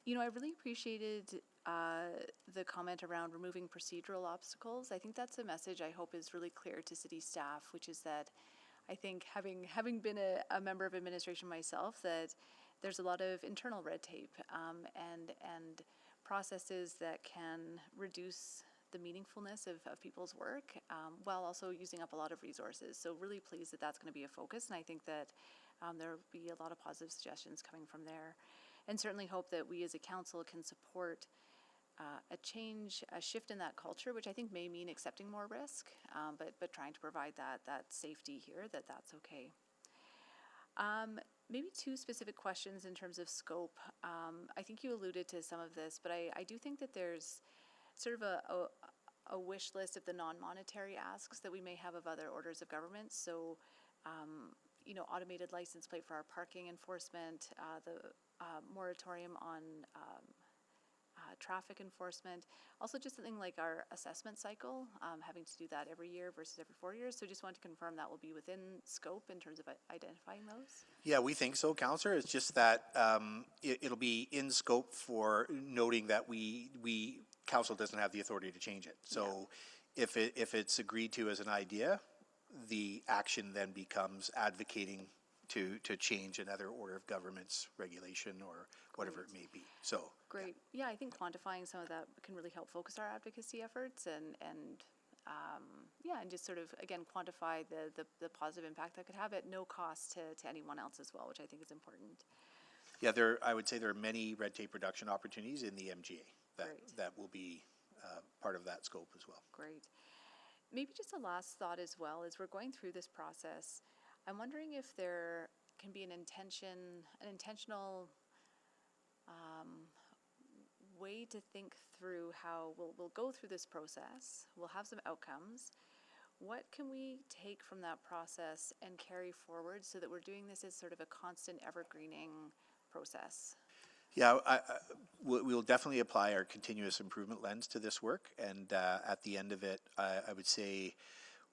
You know, I really appreciated the comment around removing procedural obstacles. I think that's a message I hope is really clear to city staff, which is that I think having been a member of administration myself, that there's a lot of internal red tape and processes that can reduce the meaningfulness of people's work while also using up a lot of resources. So really pleased that that's going to be a focus, and I think that there will be a lot of positive suggestions coming from there. And certainly hope that we as a council can support a shift in that culture, which I think may mean accepting more risk, but trying to provide that safety here, that's okay. Maybe two specific questions in terms of scope. I think you alluded to some of this, but I do think that there's sort of a wish list of the non-monetary asks that we may have of other orders of government. So, you know, automated license plate for our parking enforcement, the moratorium on traffic enforcement. Also just something like our assessment cycle, having to do that every year versus every 4 years. So just want to confirm that will be within scope in terms of identifying those. Yeah, we think so, Councillor. It's just that it'll be in scope for noting that council doesn't have the authority to change it. So if it's agreed to as an idea, the action then becomes advocating to change another order of government's regulation or whatever it may be. So great. Yeah, I think quantifying some of that can really help focus our advocacy efforts and just sort of, again, quantify the positive impact that could have at no cost to anyone else as well, which I think is important. Yeah, I would say there are many red tape reduction opportunities in the MGA that will be part of that scope as well. Great. Maybe just a last thought as well, as we're going through this process, I'm wondering if there can be an intentional way to think through how we'll go through this process. We'll have some outcomes. What can we take from that process and carry forward so that we're doing this as sort of a constant evergreening process? Yeah, we'll definitely apply our continuous improvement lens to this work. And at the end of it, I would say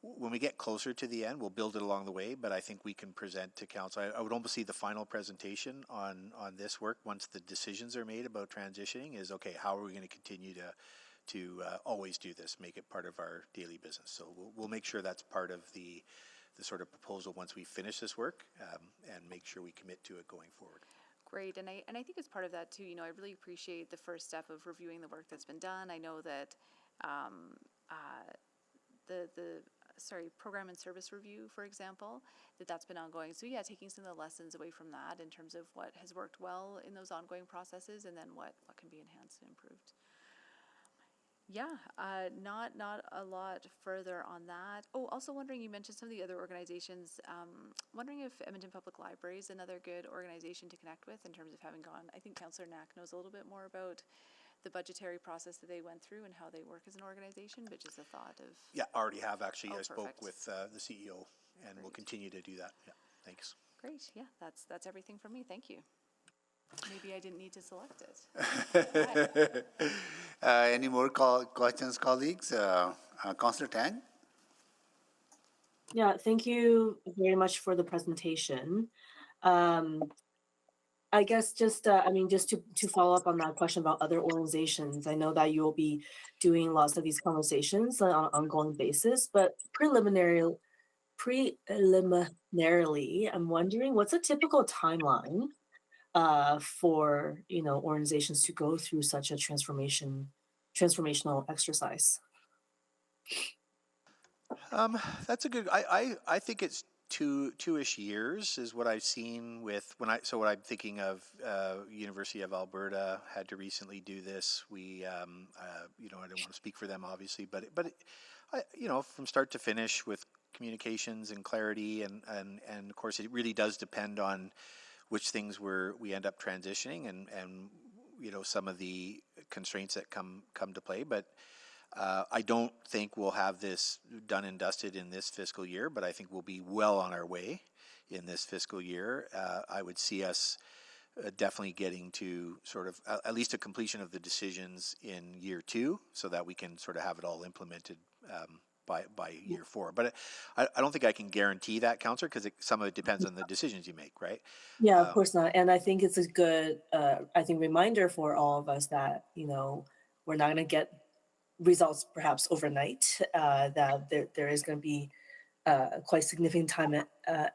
when we get closer to the end, we'll build it along the way, but I think we can present to council. I would almost see the final presentation on this work once the decisions are made about transitioning is, okay, how are we going to continue to always do this, make it part of our daily business. So we'll make sure that's part of the sort of proposal once we finish this work and make sure we commit to it going forward. Great, and I think as part of that too, you know, I really appreciate the first step of reviewing the work that's been done. I know that the program and service review, for example, that's been ongoing. So yeah, taking some of the lessons away from that in terms of what has worked well in those ongoing processes, and then what can be enhanced and improved. Yeah, not a lot further on that. Oh, also wondering, you mentioned some of the other organizations. Wondering if Edmonton Public Library is another good organization to connect with in terms of having gone. I think Councillor Knack knows a little bit more about the budgetary process that they went through and how they work as an organization, but just a thought of. Yeah, already have actually. I spoke Perfect. with the CEO, and we'll continue to do that. Yeah, thanks. Great. Yeah, that's everything from me. Thank you. Maybe I didn't need to select it. Any more questions, colleagues? Councillor Tang? Yeah, thank you very much for the presentation. I guess just, just to follow up on that question about other organizations, I know that you will be doing lots of these conversations on an ongoing basis, but preliminarily, I'm wondering what's a typical timeline for, organizations to go through such a transformational exercise? That's a good. I think it's two-ish years is what I've seen with what I'm thinking of. University of Alberta had to recently do this. We I don't want to speak for them obviously, but from start to finish with communications and clarity and of course it really does depend on which things we end up transitioning and some of the constraints that come to play, but. I don't think we'll have this done and dusted in this fiscal year, but I think we'll be well on our way in this fiscal year. I would see us definitely getting to sort of at least a completion of the decisions in year 2 so that we can sort of have it all implemented by year 4. But I don't think I can guarantee that, Councillor, because some of it depends on the decisions you make, right? Yeah, of course not. And I think it's a good, reminder for all of us that, we're not going to get results perhaps overnight, that there is going to be quite significant time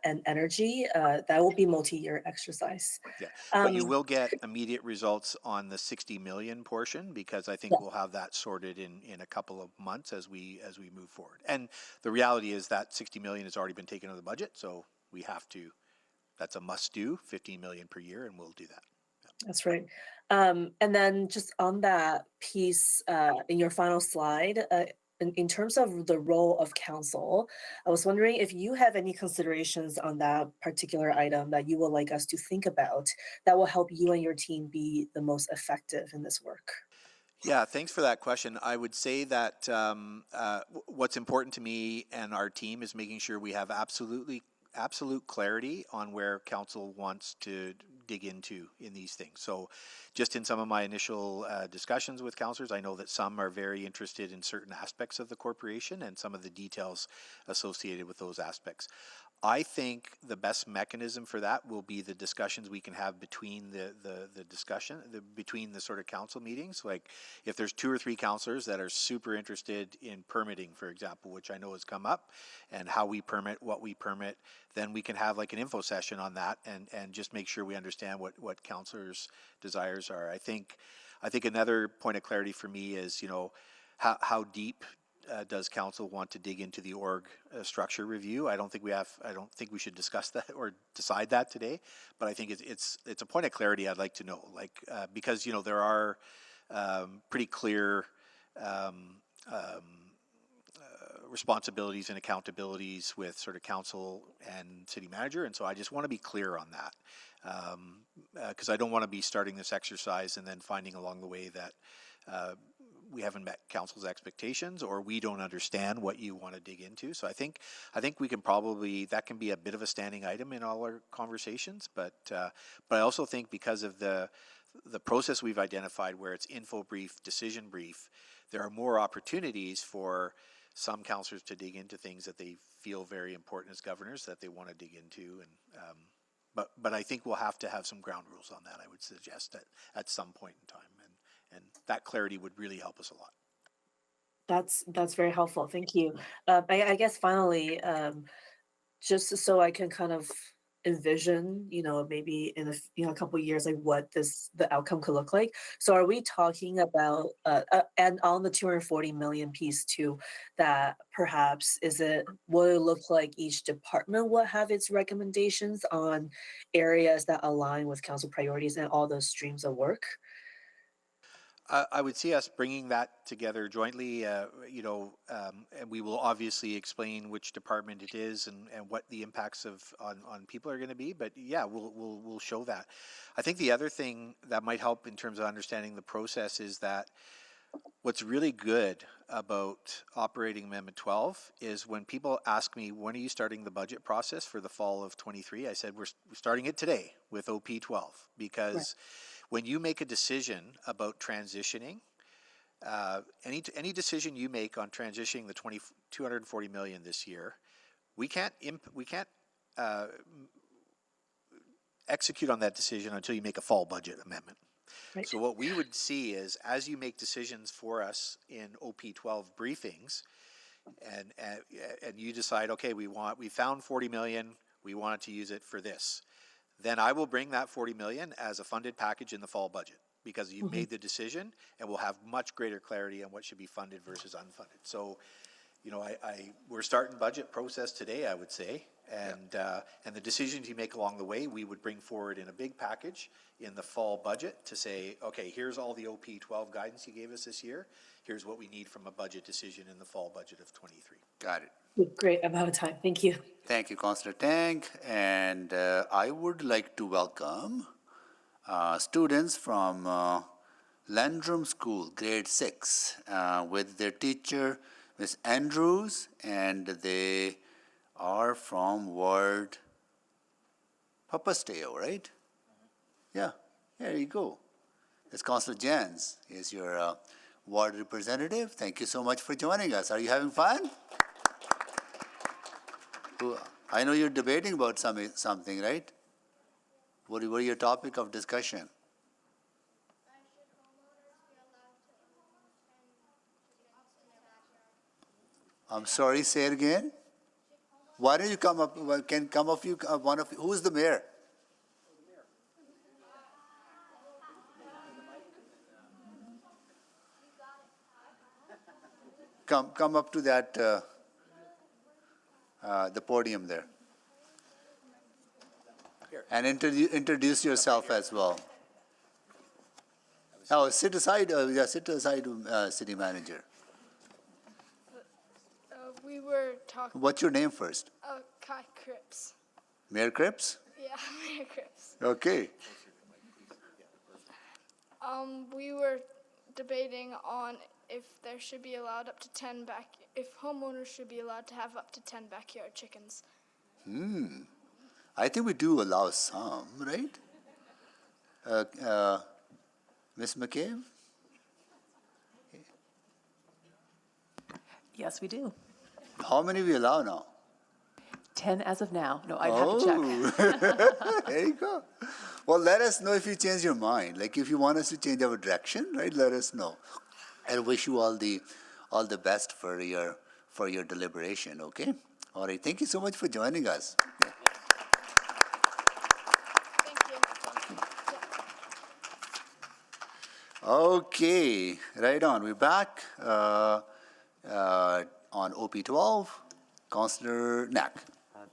and energy. That will be multi-year exercise. Yeah, but you will get immediate results on the 60 million portion because I think we'll have that sorted in a couple of months as we move forward. And the reality is that 60 million has already been taken out of the budget, so we have to. That's a must-do, 15 million per year, and we'll do that. That's right. And then just on that piece, in your final slide, in terms of the role of council, I was wondering if you have any considerations on that particular item that you would like us to think about that will help you and your team be the most effective in this work. Yeah, thanks for that question. I would say that what's important to me and our team is making sure we have absolute clarity on where council wants to dig into in these things. So just in some of my initial discussions with councillors, I know that some are very interested in certain aspects of the corporation and some of the details associated with those aspects. I think the best mechanism for that will be the discussions we can have between between the sort of council meetings. Like if there's 2 or 3 councillors that are super interested in permitting, for example, which I know has come up, and how we permit, what we permit, then we can have like an info session on that and just make sure we understand what councillors' desires are. I think another point of clarity for me is, how deep does council want to dig into the org structure review? I don't think we should discuss that or decide that today, but I think it's a point of clarity I'd like to know, because there are pretty clear responsibilities and accountabilities with sort of council and city manager, and so I just want to be clear on that, because I don't want to be starting this exercise and then finding along the way that we haven't met council's expectations or we don't understand what you want to dig into. So I think we can probably, that can be a bit of a standing item in all our conversations, but I also think because of the process we've identified where it's info brief, decision brief, there are more opportunities for some councillors to dig into things that they feel very important as governors that they want to dig into. And but I think we'll have to have some ground rules on that, I would suggest, at some point in time. And that clarity would really help us a lot. That's very helpful. Thank you. I guess finally, just so I can kind of envision, maybe in a couple of years, like what the outcome could look like. So are we talking about and on the 240 million piece too, that perhaps will it look like each department will have its recommendations on areas that align with council priorities and all those streams of work? I would see us bringing that together jointly, and we will obviously explain which department it is and what the impacts on people are going to be. But yeah, we'll show that. I think the other thing that might help in terms of understanding the process is that what's really good about operating Amendment 12 is when people ask me, when are you starting the budget process for the fall of 23? I said, we're starting it today with OP 12, because right. When you make a decision about transitioning, any decision you make on transitioning the 240 million this year, we can't execute on that decision until you make a fall budget amendment. Right. So what we would see is, as you make decisions for us in OP 12 briefings, and you decide, okay, we found 40 million, we wanted to use it for this, then I will bring that 40 million as a funded package in the fall budget, because you've made the decision, and we'll have much greater clarity on what should be funded versus unfunded. So, we're starting budget process today, I would say, and the decisions you make along the way, we would bring forward in a big package in the fall budget to say, okay, here's all the OP 12 guidance you gave us this year. Here's what we need from a budget decision in the fall budget of 23. Got it. Great. I'm out of time. Thank you. Thank you, Councillor Tang. And I would like to welcome students from Landrum School, grade 6, with their teacher, Miss Andrews, and they are from Ward Papasteo, right? Yeah, there you go. It's Councillor Jans. He's your ward representative. Thank you so much for joining us. Are you having fun? I know you're debating about something, right? What are your topic of discussion? I'm sorry, say it again. Why don't you come up? Can come of you? One of you. Who's the mayor? Come up to that the podium there, and introduce yourself as well. Oh, sit aside. Sit aside, city manager. We were talking. What's your name first? Kai Cripps. Mayor Cripps? Yeah, Mayor Cripps. Okay. We were debating on if there should be allowed up to 10 if homeowners should be allowed to have up to 10 backyard chickens. I think we do allow some, right? Ms. McCabe? Yes, we do. How many we allow now? 10 as of now. No, I'd have to check. There you go. Well, let us know if you change your mind. Like if you want us to change our direction, right? Let us know. And wish you all the best for your deliberation. Okay. All right. Thank you so much for joining us. Yeah. Thank you. Okay. Right on. We're back on OP 12. Councillor Knack.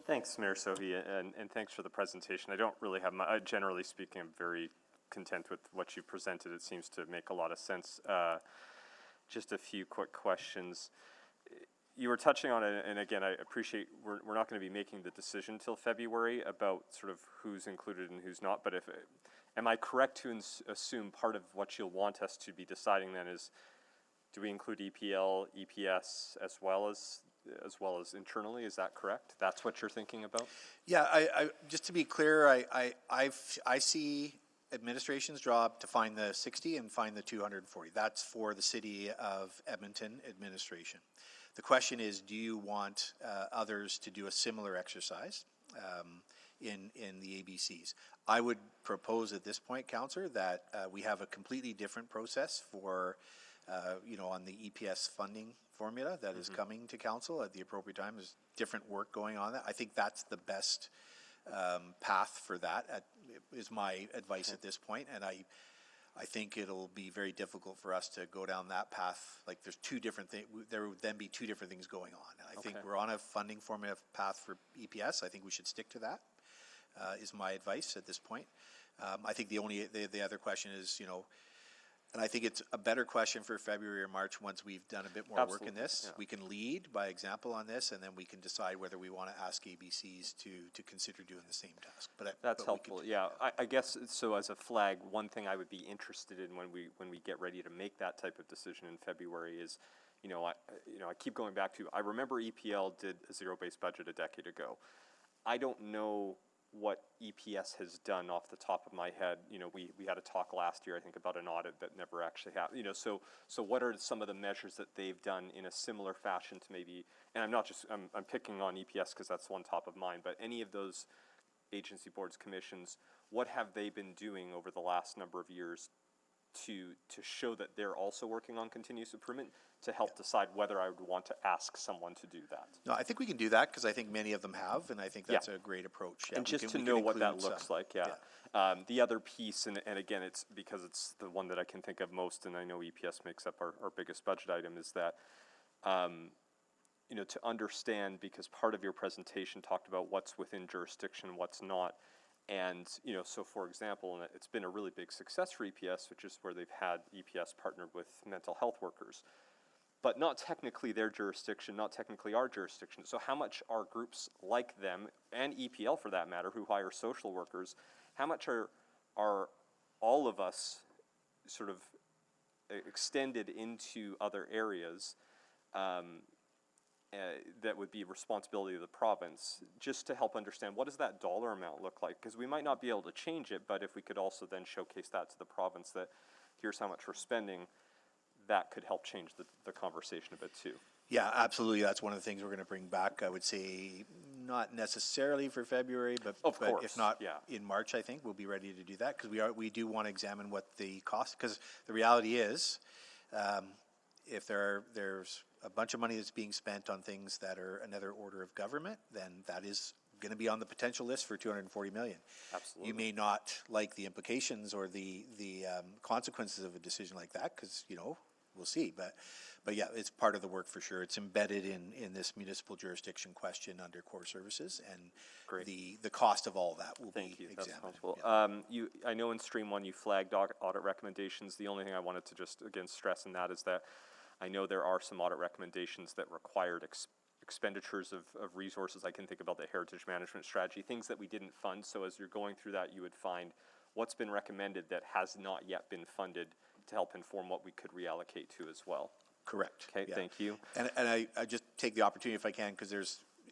Thanks, Mayor Sohi, and thanks for the presentation. I don't really have generally speaking, I'm very content with what you presented. It seems to make a lot of sense. Just a few quick questions. you were touching on it, and again, I appreciate we're not going to be making the decision till February about sort of who's included and who's not. But am I correct to assume part of what you'll want us to be deciding then is, do we include EPL, EPS as well as internally? Is that correct? That's what you're thinking about? Yeah, I just to be clear, I see administration's job to find the 60 and find the 240. That's for the City of Edmonton administration. The question is, do you want others to do a similar exercise in the ABCs? I would propose at this point, Councillor, that we have a completely different process for, on the EPS funding formula that is coming to council at the appropriate time. There's different work going on. I think that's the best path for that, is my advice at this point. And I think it'll be very difficult for us to go down that path. Like there's two different things, there would then be two different things going on. And I think we're on a funding formula path for EPS. I think we should stick to that, is my advice at this point. I think the other question is, and I think it's a better question for February or March once we've done a bit more work in this. Yeah. We can lead by example on this, and then we can decide whether we want to ask ABCs to consider doing the same task. That's helpful. Yeah, I guess so. As a flag, one thing I would be interested in when we get ready to make that type of decision in February is, I keep going back to, I remember EPL did a zero-based budget a decade ago. I don't know what EPS has done off the top of my head. We had a talk last year, I think, about an audit that never actually happened. So what are some of the measures that they've done in a similar fashion to maybe, and I'm picking on EPS because that's one top of mind, but any of those agency boards, commissions, what have they been doing over the last number of years to show that they're also working on continuous improvement, to help decide whether I would want to ask someone to do that? No, I think we can do that because I think many of them have, and I think that's a great approach. Yeah, and just to know what that looks like, the other piece, and again, it's because it's the one that I can think of most, and I know EPS makes up our biggest budget item, is that, to understand, because part of your presentation talked about what's within jurisdiction, what's not. And, so for example, and it's been a really big success for EPS, which is where they've had EPS partnered with mental health workers, but not technically their jurisdiction, not technically our jurisdiction. So how much are groups like them, and EPL for that matter, who hire social workers, how much are all of us sort of extended into other areas that would be responsibility of the province, just to help understand what does that dollar amount look like? Because we might not be able to change it, but if we could also then showcase that to the province, that here's how much we're spending, that could help change the conversation a bit too. Yeah, absolutely. That's one of the things we're going to bring back. I would say not necessarily for February, but if not in March, I think we'll be ready to do that, because we do want to examine what the cost, because the reality is, if there's a bunch of money that's being spent on things that are another order of government, then that is going to be on the potential list for $240 million. Absolutely. You may not like the implications or the consequences of a decision like that, because we'll see. But yeah, it's part of the work for sure. It's embedded in this municipal jurisdiction question under core services, and the cost of all that will be examined. That's helpful. Yeah. I know in stream one you flagged audit recommendations. The only thing I wanted to just again stress in that is that I know there are some audit recommendations that required expenditures of resources. I can think about the heritage management strategy, things that we didn't fund. So as you're going through that, you would find what's been recommended that has not yet been funded to help inform what we could reallocate to as well. Correct. Okay, thank you. And I just take the opportunity if I can, because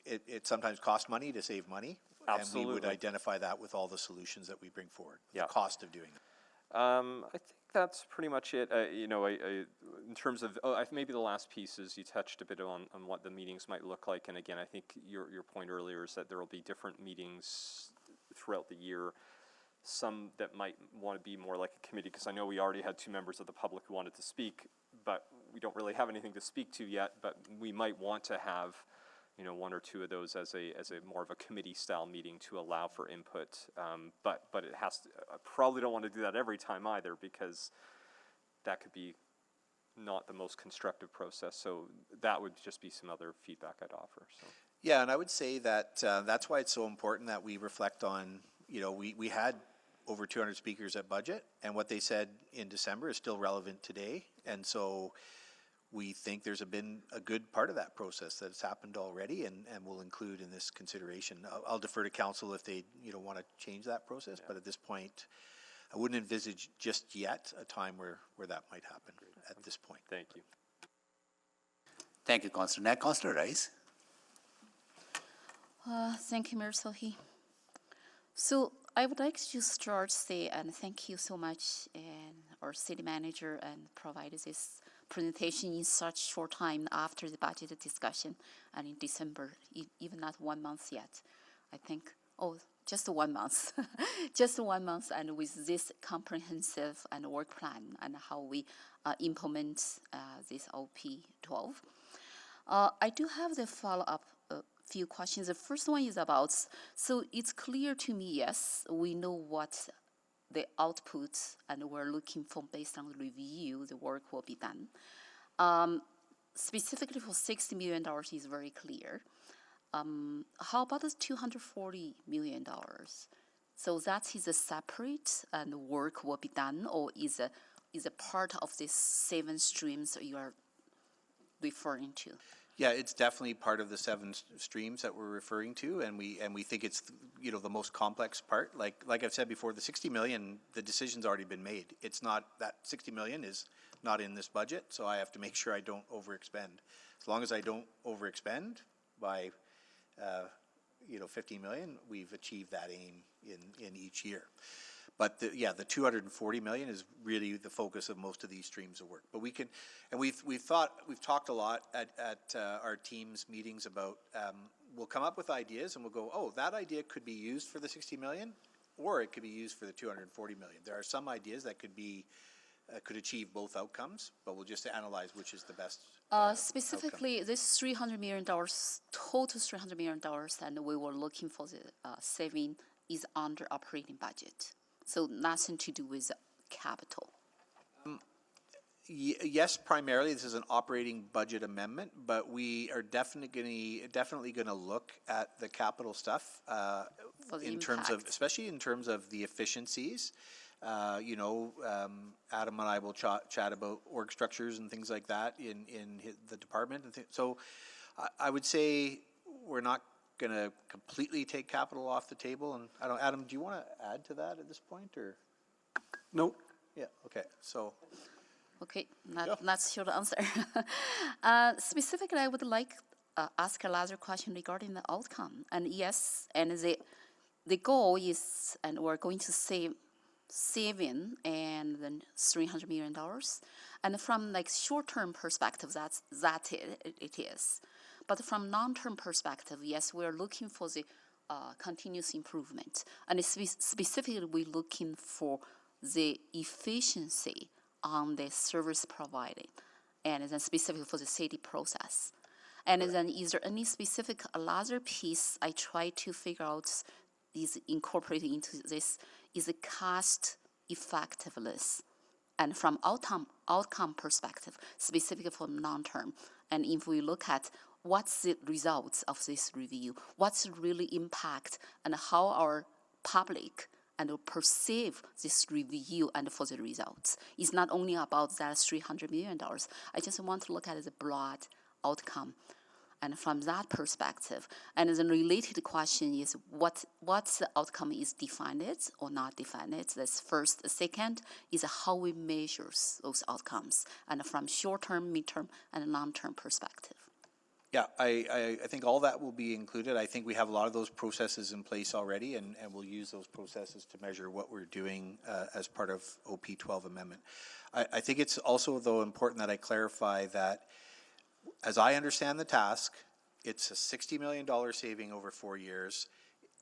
it sometimes costs money to save money. Absolutely. And we would identify that with all the solutions that we bring forward, the cost of doing that. I think that's pretty much it. In terms of, maybe the last piece is you touched a bit on what the meetings might look like. And again, I think your point earlier is that there will be different meetings throughout the year. Some that might want to be more like a committee, because I know we already had 2 members of the public who wanted to speak, but we don't really have anything to speak to yet. But we might want to have, 1 or 2 of those as a more of a committee style meeting to allow for input. But it has to. I probably don't want to do that every time either, because that could be not the most constructive process. So that would just be some other feedback I'd offer. So. Yeah, and I would say that that's why it's so important that we reflect on. We had over 200 speakers at budget, and what they said in December is still relevant today. And so we think there's been a good part of that process that has happened already and we'll include in this consideration. I'll defer to council if they, want to change that process, but at this point, I wouldn't envisage just yet a time where that might happen at this point. Thank you. Thank you, Councillor Knack. Councillor Rice. Thank you, Mayor Sohi. So I would like to start say and thank you so much and our city manager and provided this presentation in such short time after the budget discussion and in December, even not 1 month yet. I think, just 1 month, just 1 month, and with this comprehensive and work plan and how we implement this OP12. I do have the follow-up few questions. The first one is about, so it's clear to me, yes, we know what the output and we're looking for based on the review, the work will be done. Specifically for $60 million is very clear. How about the $240 million? So that is a separate and work will be done, or is a part of the 7 streams you are referring to? Yeah, it's definitely part of the 7 streams that we're referring to, and we think it's the most complex part. Like I've said before, the 60 million, the decision's already been made. It's not that 60 million is not in this budget, so I have to make sure I don't overexpend. As long as I don't overexpend by 15 million, we've achieved that aim in each year. But the 240 million is really the focus of most of these streams of work. But we can, and we've talked a lot at our teams meetings about, we'll come up with ideas and we'll go, oh, that idea could be used for the 60 million, or it could be used for the 240 million. There are some ideas that could achieve both outcomes, but we'll just analyze which is the best. Specifically, outcome. this $300 million, total $300 million, and we were looking for the saving is under operating budget. So nothing to do with capital. Yes, primarily this is an operating budget amendment, but we are definitely going to look at the capital stuff in terms of, especially in terms of the efficiencies. Adam and I will chat about org structures and things like that in the department. So I would say we're not going to completely take capital off the table. And I don't, Adam, do you want to add to that at this point, or? Nope. Yeah. Okay. So. Okay, not sure the answer. Specifically, I would like ask a larger question regarding the outcome. And yes, and the goal is, and we're going to saving and then $300 million. And from short-term perspective, that it is. But from long-term perspective, yes, we're looking for the continuous improvement. And specifically, we're looking for the efficiency on the service provided, and then specifically for the city process. And then is there any specific larger piece I try to figure out is incorporated into this is the cost effectiveness, and from outcome perspective, specifically for long-term. And if we look at what's the results of this review, what's really impact, and how our public and perceive this review and for the results. It's not only about that $300 million. I just want to look at the broad outcome. And from that perspective, and the related question is what the outcome is defined or not defined. That's first. The second is how we measure those outcomes, and from short-term, mid-term, and long-term perspective. Yeah, I think all that will be included. I think we have a lot of those processes in place already, and we'll use those processes to measure what we're doing as part of OP12 amendment. I think it's also, though, important that I clarify that, as I understand the task, it's a $60 million saving over 4 years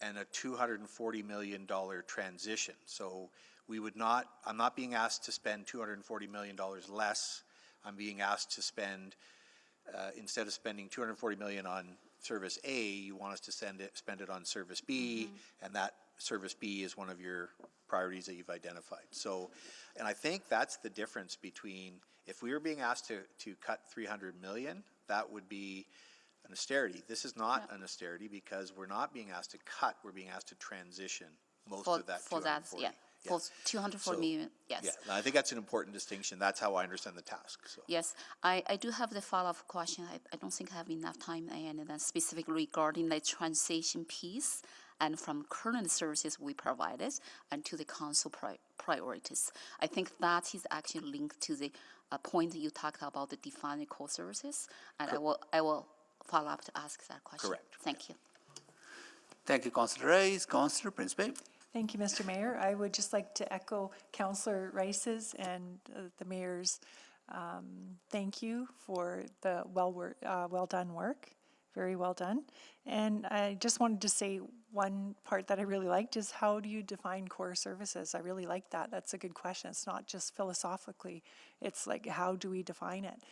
and a $240 million transition. So I'm not being asked to spend $240 million less. I'm being asked to spend instead of spending $240 million on service A, you want us to spend it on service B, and that service B is one of your priorities that you've identified. So, and I think that's the difference between, if we were being asked to cut $300 million, that would be an austerity. This is not an austerity because we're not being asked to cut, we're being asked to transition most of that $240. For 204 So, million, yes. Yeah, and I think that's an important distinction. That's how I understand the task, so. Yes, I do have the follow-up question. I don't think I have enough time, and then specifically regarding the transition piece and from current services we provided and to the council priorities. I think that is actually linked to the point that you talked about the defining core services, and I will follow up to ask that question. Correct. Thank you. Thank you, Councillor Rice. Councillor Principe. Thank you, Mr. Mayor. I would just like to echo Councillor Rice's and the Mayor's thank you for the well done work. Very well done. And I just wanted to say one part that I really liked is how do you define core services? I really like that. That's a good question. It's not just philosophically. It's like, how do we define it?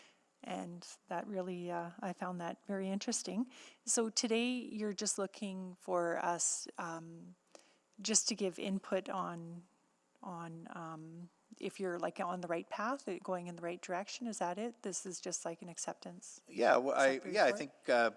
And that really, I found that very interesting. So today you're just looking for us just to give input on if you're like on the right path, going in the right direction. Is that it? This is just like an acceptance. Yeah, well, I think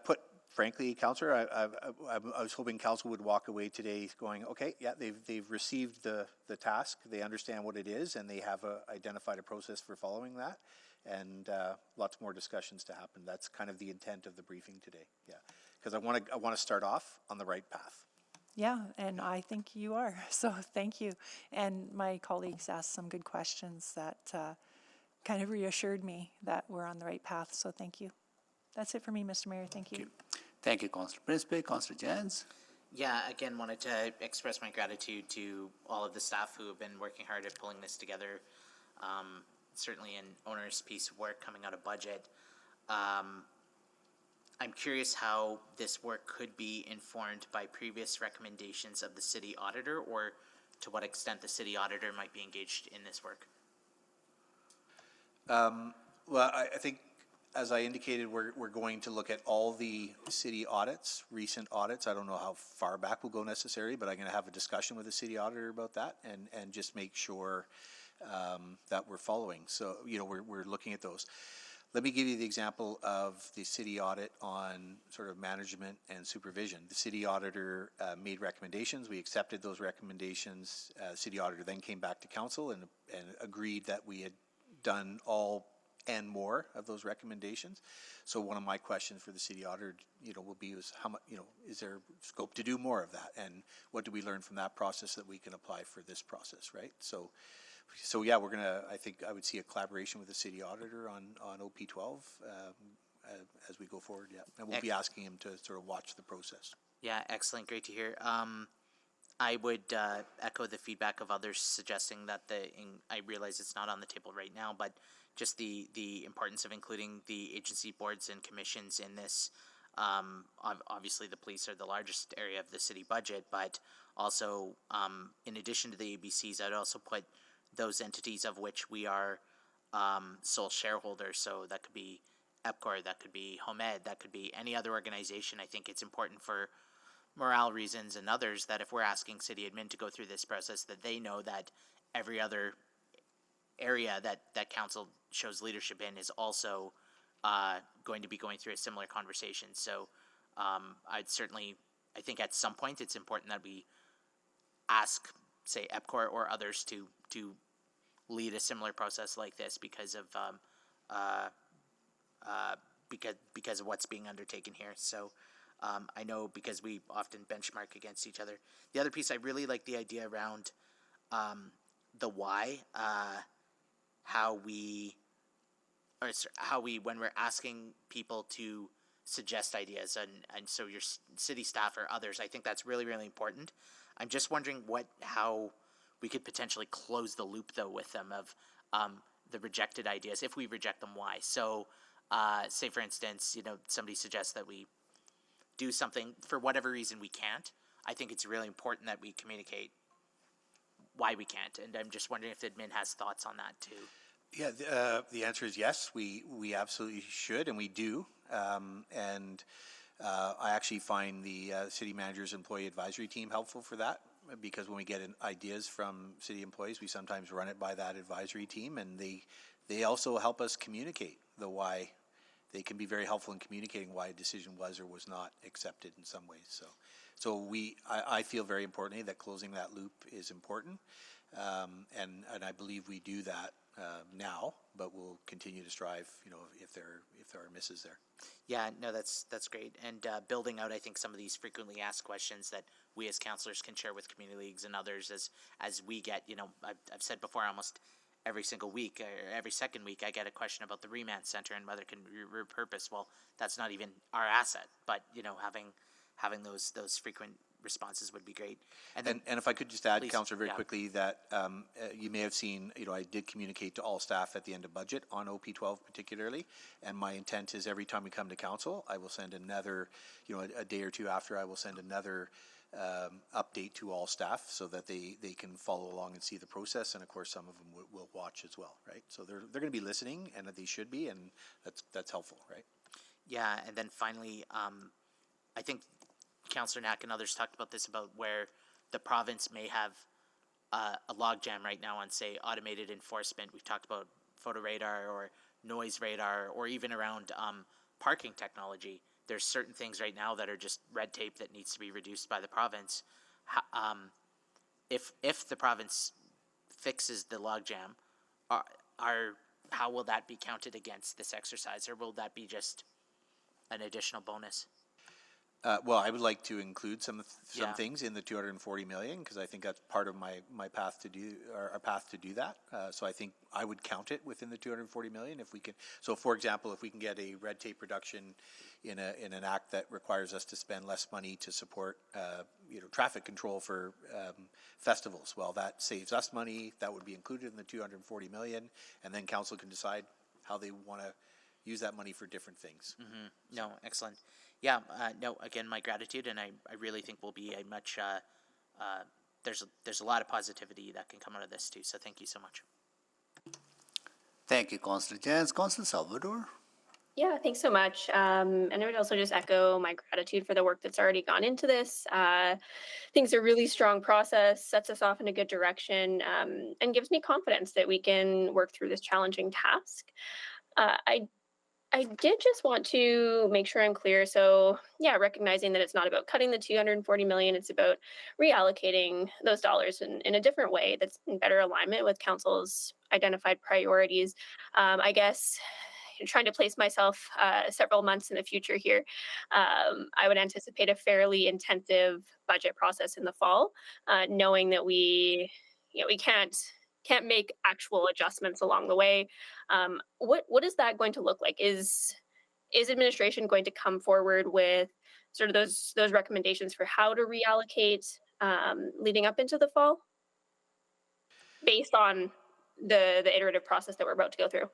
put frankly, Councillor, I was hoping Council would walk away today going, okay, yeah, they've received the task, they understand what it is, and they have identified a process for following that, and lots more discussions to happen. That's kind of the intent of the briefing today. Yeah, because I want to start off on the right path. Yeah, and I think you are. So thank you. And my colleagues asked some good questions that kind of reassured me that we're on the right path. So thank you. That's it for me, Mr. Mayor. Thank you. Thank you, Councillor Principe. Councillor Jans. Yeah, again, wanted to express my gratitude to all of the staff who have been working hard at pulling this together. Certainly an onerous piece of work coming out of budget. I'm curious how this work could be informed by previous recommendations of the city auditor, or to what extent the city auditor might be engaged in this work. Well, I think, as I indicated, we're going to look at all the city audits, recent audits. I don't know how far back we'll go necessarily, but I'm going to have a discussion with the city auditor about that and just make sure that we're following. So, we're looking at those. Let me give you the example of the city audit on sort of management and supervision. The city auditor made recommendations. We accepted those recommendations. City auditor then came back to council and agreed that we had done all and more of those recommendations. So one of my questions for the city auditor, will be is how much, is there scope to do more of that? And what do we learn from that process that we can apply for this process, right? So yeah, I think I would see a collaboration with the city auditor on OP12 as we go forward, yeah. And we'll be asking him to sort of watch the process. Yeah, excellent, great to hear. I would echo the feedback of others suggesting that I realize it's not on the table right now, but just the importance of including the agency boards and commissions in this. Obviously the police are the largest area of the city budget, but also in addition to the ABCs, I'd also put those entities of which we are sole shareholders. So that could be EPCOR, that could be HomeEd, that could be any other organization. I think it's important for morale reasons and others that if we're asking city admin to go through this process, that they know that every other area that council shows leadership in is also going to be going through a similar conversation. So I think at some point it's important that we ask, say, EPCOR or others to lead a similar process like this because of what's being undertaken here. So I know because we often benchmark against each other. The other piece, I really like the idea around the why, how we, when we're asking people to suggest ideas, and so your city staff or others, I think that's really, really important. I'm just wondering how we could potentially close the loop, though, with them of the rejected ideas, if we reject them, why. So, say, for instance, somebody suggests that we do something, for whatever reason we can't. I think it's really important that we communicate why we can't, and I'm just wondering if the admin has thoughts on that, too. Yeah, the answer is yes, we absolutely should, and we do. I actually find the city manager's employee advisory team helpful for that, because when we get ideas from city employees, we sometimes run it by that advisory team, and they also help us communicate the why. They can be very helpful in communicating why a decision was or was not accepted in some ways. So I feel very importantly that closing that loop is important. And I believe we do that now, but we'll continue to strive, if there are misses there. Yeah, no, that's great. And building out, I think, some of these frequently asked questions that we as counselors can share with community leagues and others as we get, I've said before, almost every single week or every second week, I get a question about the remand center and whether it can be repurposed. Well, that's not even our asset, but having those frequent responses would be great. And if I could just add, please, Councillor, very yeah. quickly, that you may have seen, I did communicate to all staff at the end of budget on OP12 particularly, and my intent is every time we come to council, I will send another, a day or two after, I will send another update to all staff so that they can follow along and see the process, and of course some of them will watch as well, right? So they're going to be listening, and they should be, and that's helpful, right? Yeah, and then finally, I think Councillor Knack and others talked about this, about where the province may have a logjam right now on, say, automated enforcement. We've talked about photo radar or noise radar, or even around parking technology. There's certain things right now that are just red tape that needs to be reduced by the province. If the province fixes the logjam, how will that be counted against this exercise, or will that be just an additional bonus? Well, I would like to include some Yeah. things in the 240 million, because I think that's part of my path to do, or our path to do that. So I think I would count it within the 240 million if we can. So, for example, if we can get a red tape reduction in an act that requires us to spend less money to support traffic control for festivals, well, that saves us money. That would be included in the 240 million, and then council can decide how they want to use that money for different things. Mm-hmm. No, excellent. Yeah, no, again, my gratitude, and I really think we'll be a much, there's a lot of positivity that can come out of this too, so thank you so much. Thank you, Councillor Jens. Councillor Salvador? Yeah, thanks so much. And I would also just echo my gratitude for the work that's already gone into this. I think it's a really strong process, sets us off in a good direction, and gives me confidence that we can work through this challenging task. I did just want to make sure I'm clear. So yeah, recognizing that it's not about cutting the 240 million, it's about reallocating those dollars in a different way that's in better alignment with council's identified priorities. I guess trying to place myself several months in the future here, I would anticipate a fairly intensive budget process in the fall, knowing that we can't make actual adjustments along the way. What is that going to look like? Is administration going to come forward with sort of those recommendations for how to reallocate leading up into the fall, based on the iterative process that we're about to go through?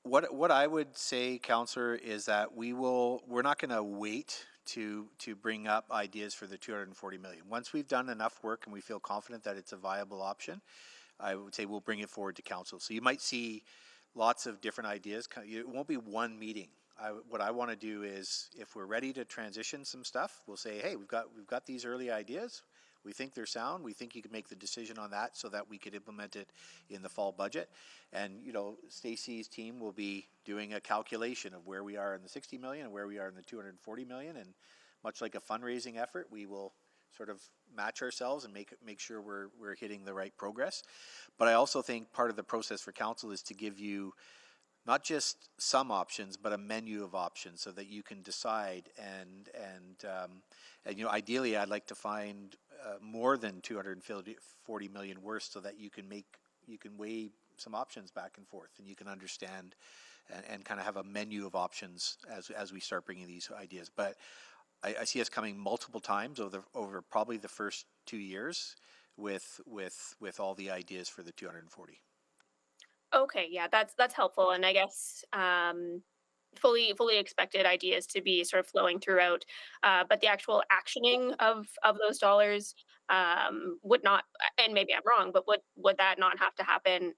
What I would say, Councillor, is that we're not going to wait to bring up ideas for the 240 million. Once we've done enough work and we feel confident that it's a viable option, I would say we'll bring it forward to council. So you might see lots of different ideas. It won't be one meeting. What I want to do is, if we're ready to transition some stuff, we'll say, hey, we've got these early ideas. We think they're sound. We think you can make the decision on that so that we could implement it in the fall budget. And, Stacey's team will be doing a calculation of where we are in the 60 million and where we are in the 240 million. And much like a fundraising effort, we will sort of match ourselves and make sure we're hitting the right progress. But I also think part of the process for council is to give you not just some options, but a menu of options so that you can decide. And ideally, I'd like to find more than 240 million worth, so that you can weigh some options back and forth, and you can understand and kind of have a menu of options as we start bringing these ideas. But I see us coming multiple times over probably the first 2 years with all the ideas for the 240. Okay, yeah, that's helpful, and I guess fully expected ideas to be sort of flowing throughout, but the actual actioning of those dollars would not, and maybe I'm wrong, but would that not have to happen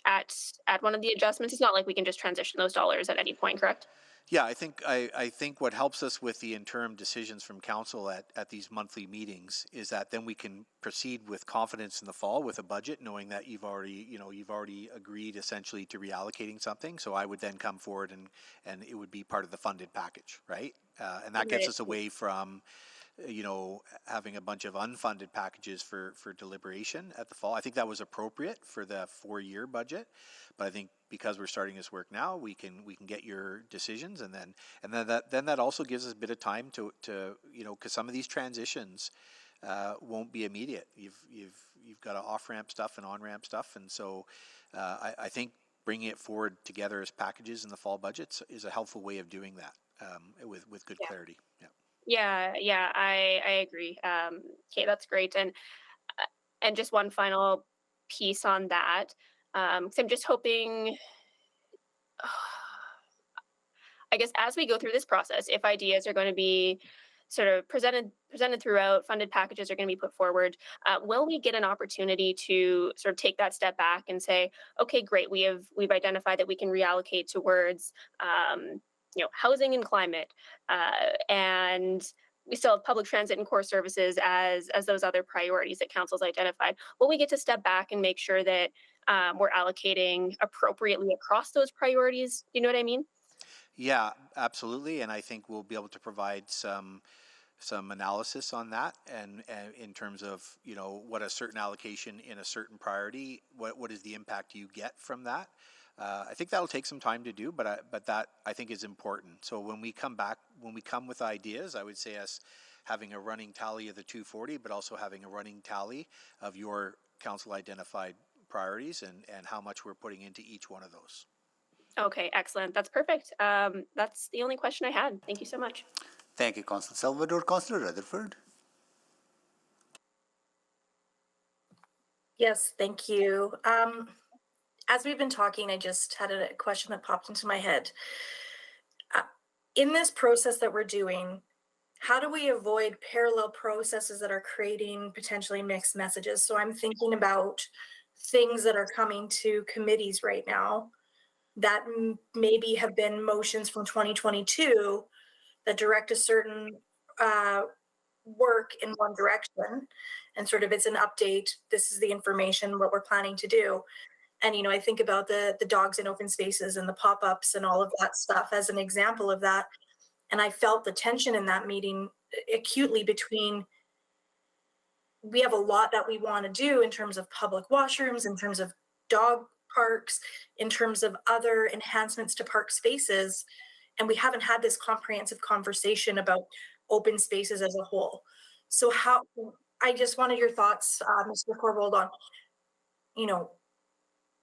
at one of the adjustments? It's not like we can just transition those dollars at any point, correct? Yeah, I think what helps us with the interim decisions from council at these monthly meetings is that then we can proceed with confidence in the fall with a budget, knowing that you've already agreed essentially to reallocating something. So I would then come forward and it would be part of the funded package, right? And that gets us away from having a bunch of unfunded packages for deliberation at the fall. I think that was appropriate for the 4-year budget, but I think because we're starting this work now, we can get your decisions, and then that also gives us a bit of time to because some of these transitions won't be immediate. You've got off-ramp stuff and on-ramp stuff, and so I think bringing it forward together as packages in the fall budgets is a helpful way of doing that with good clarity. Yeah, I agree. Okay, that's great. And just one final piece on that. So I'm just hoping, I guess, as we go through this process, if ideas are going to be sort of presented throughout, funded packages are going to be put forward, will we get an opportunity to sort of take that step back and say, okay, great, we've identified that we can reallocate towards housing and climate, and we still have public transit and core services as those other priorities that council's identified. Will we get to step back and make sure that we're allocating appropriately across those priorities? You know what I mean? Yeah, absolutely, and I think we'll be able to provide some analysis on that, and in terms of what a certain allocation in a certain priority, what is the impact you get from that. I think that'll take some time to do, but that I think is important. So when we come with ideas, I would say us having a running tally of the 240, but also having a running tally of your council identified priorities and how much we're putting into each one of those. Okay, excellent. That's perfect. That's the only question I had. Thank you so much. Thank you, Councillor Salvador. Councillor Rutherford. Yes, thank you. As we've been talking, I just had a question that popped into my head. In this process that we're doing, how do we avoid parallel processes that are creating potentially mixed messages? So I'm thinking about things that are coming to committees right now that maybe have been motions from 2022 that direct a certain work in one direction, and sort of it's an update. This is the information, what we're planning to do. And I think about the dogs in open spaces and the pop-ups and all of that stuff as an example of that. And I felt the tension in that meeting acutely between, we have a lot that we want to do in terms of public washrooms, in terms of dog parks, in terms of other enhancements to park spaces, and we haven't had this comprehensive conversation about open spaces as a whole. So I just wanted your thoughts, Mr. Corbold, on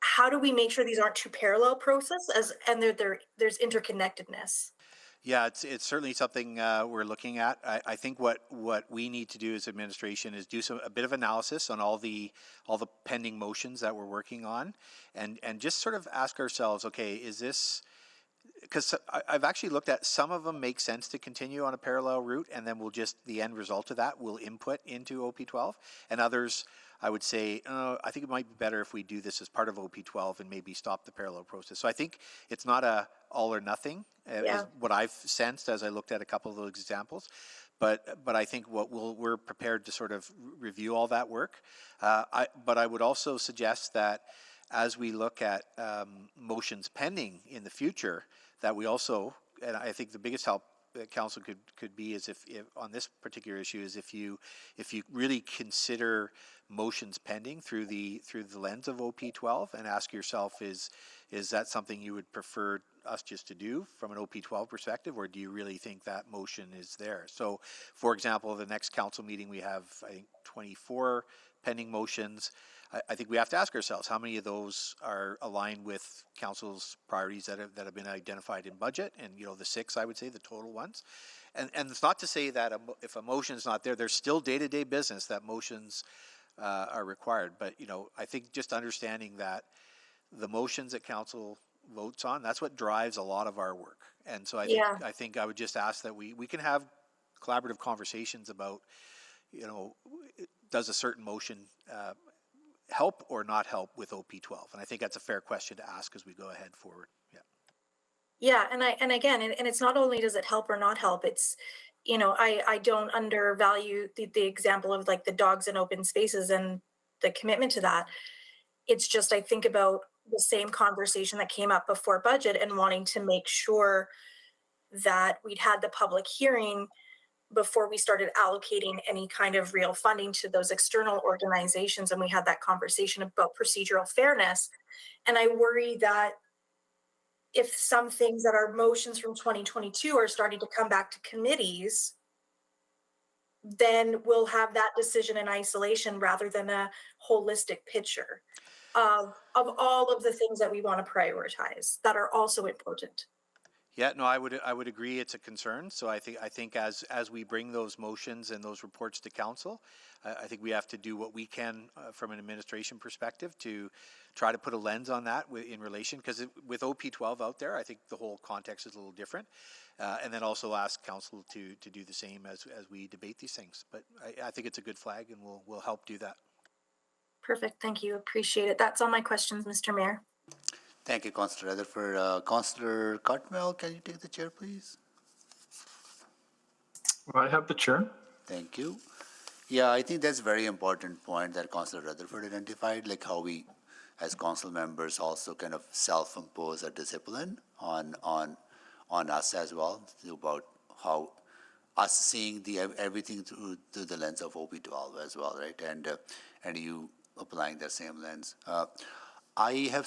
how do we make sure these aren't two parallel processes and there's interconnectedness? Yeah, it's certainly something we're looking at. I think what we need to do as administration is do a bit of analysis on all the pending motions that we're working on, and just sort of ask ourselves, okay, is this, because I've actually looked at some of them make sense to continue on a parallel route, and then the end result of that will input into OP12, and others I would say, I think it might be better if we do this as part of OP12 and maybe stop the parallel process. So I think it's not a all or nothing, is what I've sensed as I looked at a couple of those examples. But I think we're prepared to sort of review all that work. But I would also suggest that as we look at motions pending in the future, that we also, and I think the biggest help that council could be is if on this particular issue is if you really consider motions pending through the lens of OP12 and ask yourself, is that something you would prefer us just to do from an OP12 perspective, or do you really think that motion is there? So, for example, the next council meeting we have, I think, 24 pending motions. I think we have to ask ourselves how many of those are aligned with council's priorities that have been identified in budget, and the 6, I would say, the total ones. And it's not to say that if a motion is not there, there's still day-to-day business that motions are required. But I think just understanding that the motions that council votes on, that's what drives a lot of our work. And so I think I would just ask that we can have collaborative conversations about, does a certain motion help or not help with OP12? And I think that's a fair question to ask as we go ahead forward. Yeah, and again, it's not only does it help or not help, it's, I don't undervalue the example of like the dogs in open spaces and the commitment to that. It's just, I think about the same conversation that came up before budget and wanting to make sure that we'd had the public hearing before we started allocating any kind of real funding to those external organizations. And we had that conversation about procedural fairness. And I worry that if some things that are motions from 2022 are starting to come back to committees, then we'll have that decision in isolation rather than a holistic picture of all of the things that we want to prioritize that are also important. Yeah, no, I would agree. It's a concern. So I think as we bring those motions and those reports to council, I think we have to do what we can from an administration perspective to try to put a lens on that in relation, because with OP12 out there, I think the whole context is a little different, and then also ask council to do the same as we debate these things. But I think it's a good flag, and we'll help do that. Perfect. Thank you. Appreciate it. That's all my questions, Mr. Mayor. Thank you, Councillor Rutherford. Councillor Cartmel, can you take the chair, please? I have the chair. Thank you. Yeah, I think that's a very important point that Councillor Rutherford identified, like how we, as council members, also kind of self-impose a discipline on us as well, about how us seeing everything through the lens of OP12 as well, right? And you applying that same lens. I have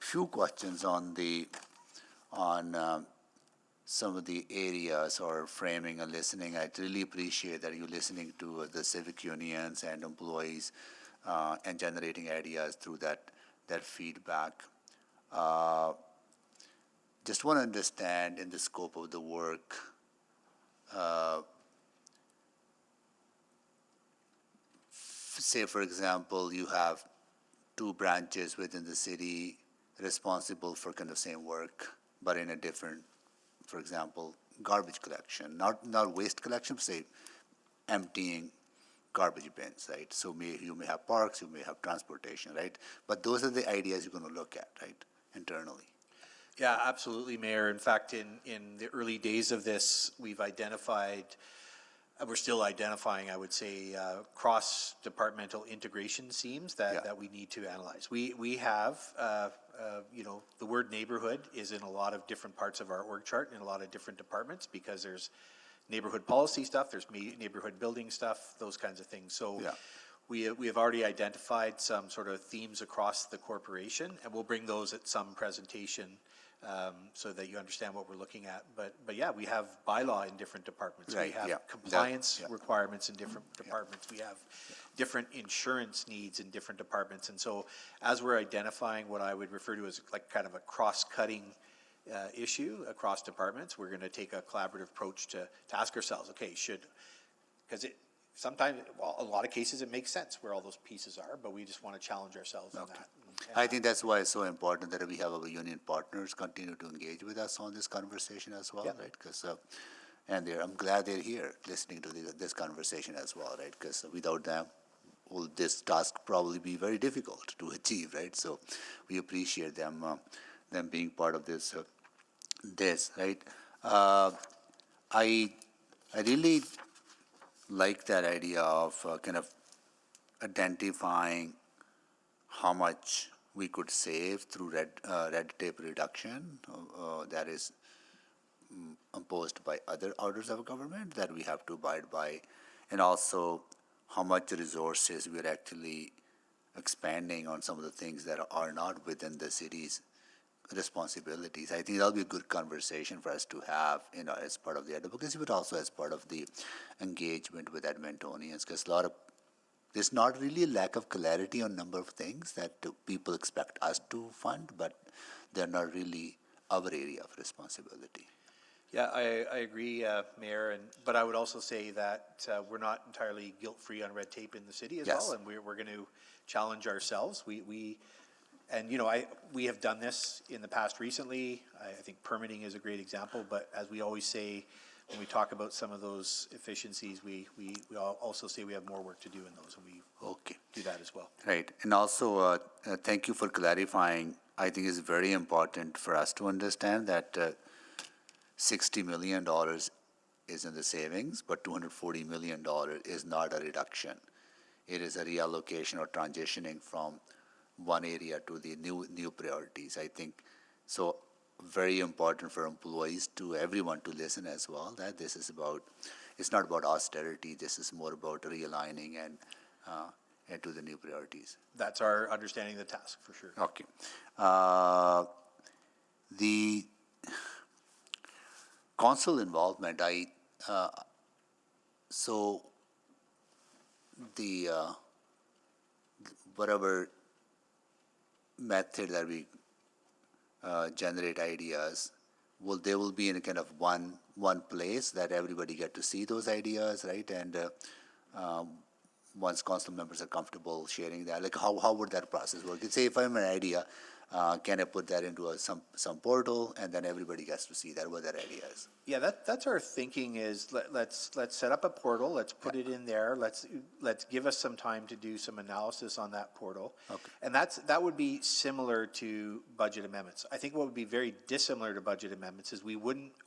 few questions on some of the areas or framing and listening. I really appreciate that you're listening to the civic unions and employees and generating ideas through that feedback. Just want to understand in the scope of the work, say for example, you have two branches within the city responsible for kind of same work, but in a different, for example, garbage collection, not waste collection, say emptying garbage bins, right? So you may have parks, you may have transportation, right? But those are the ideas you're going to look at, right, internally. Yeah, absolutely, Mayor. In fact, in the early days of this, we've identified, we're still identifying, I would say, cross-departmental integration seams that we need to analyze. We have, the word neighborhood is in a lot of different parts of our org chart in a lot of different departments, because there's neighborhood policy stuff, there's neighborhood building stuff, those kinds of things. So we have already identified some sort of themes across the corporation, and we'll bring those at some presentation so that you understand what we're looking at. But yeah, we have bylaw in different departments. Right, we have compliance requirements in different departments. We have different insurance needs in different departments. And so as we're identifying what I would refer to as like kind of a cross-cutting issue across departments, we're going to take a collaborative approach to ask ourselves, okay, because sometimes, well, a lot of cases it makes sense where all those pieces are, but we just want to challenge ourselves on that. I think that's why it's so important that we have our union partners continue to engage with us on this conversation as well, right? Because I'm glad they're here listening to this conversation as well, right? Because without them, will this task probably be very difficult to achieve, right? So we appreciate them being part of this, right? I really like that idea of kind of identifying how much we could save through red tape reduction that is imposed by other orders of government that we have to abide by, and also how much resources we're actually expanding on some of the things that are not within the city's responsibilities. I think that'll be a good conversation for us to have, as part of the advocacy, but also as part of the engagement with Edmontonians, because there's not really a lack of clarity on number of things that people expect us to fund, but they're not really our area of responsibility. Yeah, I agree, Mayor, but I would also say that we're not entirely guilt-free on red tape in the city as well, and we're going to challenge ourselves. We have done this in the past recently. I think permitting is a great example, but as we always say, when we talk about some of those efficiencies, we also say we have more work to do in those, and we do that as well. Right, and also thank you for clarifying. I think it's very important for us to understand that $60 million is in the savings, but $240 million is not a reduction. It is a reallocation or transitioning from one area to the new priorities. I think so. Very important for employees everyone to listen as well, that this is about it's not about austerity. This is more about realigning and to the new priorities. That's our understanding of the task, for sure. Okay. The council involvement, so the whatever method that we generate ideas, they will be in a kind of one place that everybody get to see those ideas, right? And once council members are comfortable sharing that, like how would that process work? Say if I have an idea, can I put that into some portal, and then everybody gets to see that what that idea is? Yeah, that's our thinking. Is let's set up a portal. Let's put it in there. Let's give us some time to do some analysis on that portal. Okay. And that would be similar to budget amendments. I think what would be very dissimilar to budget amendments is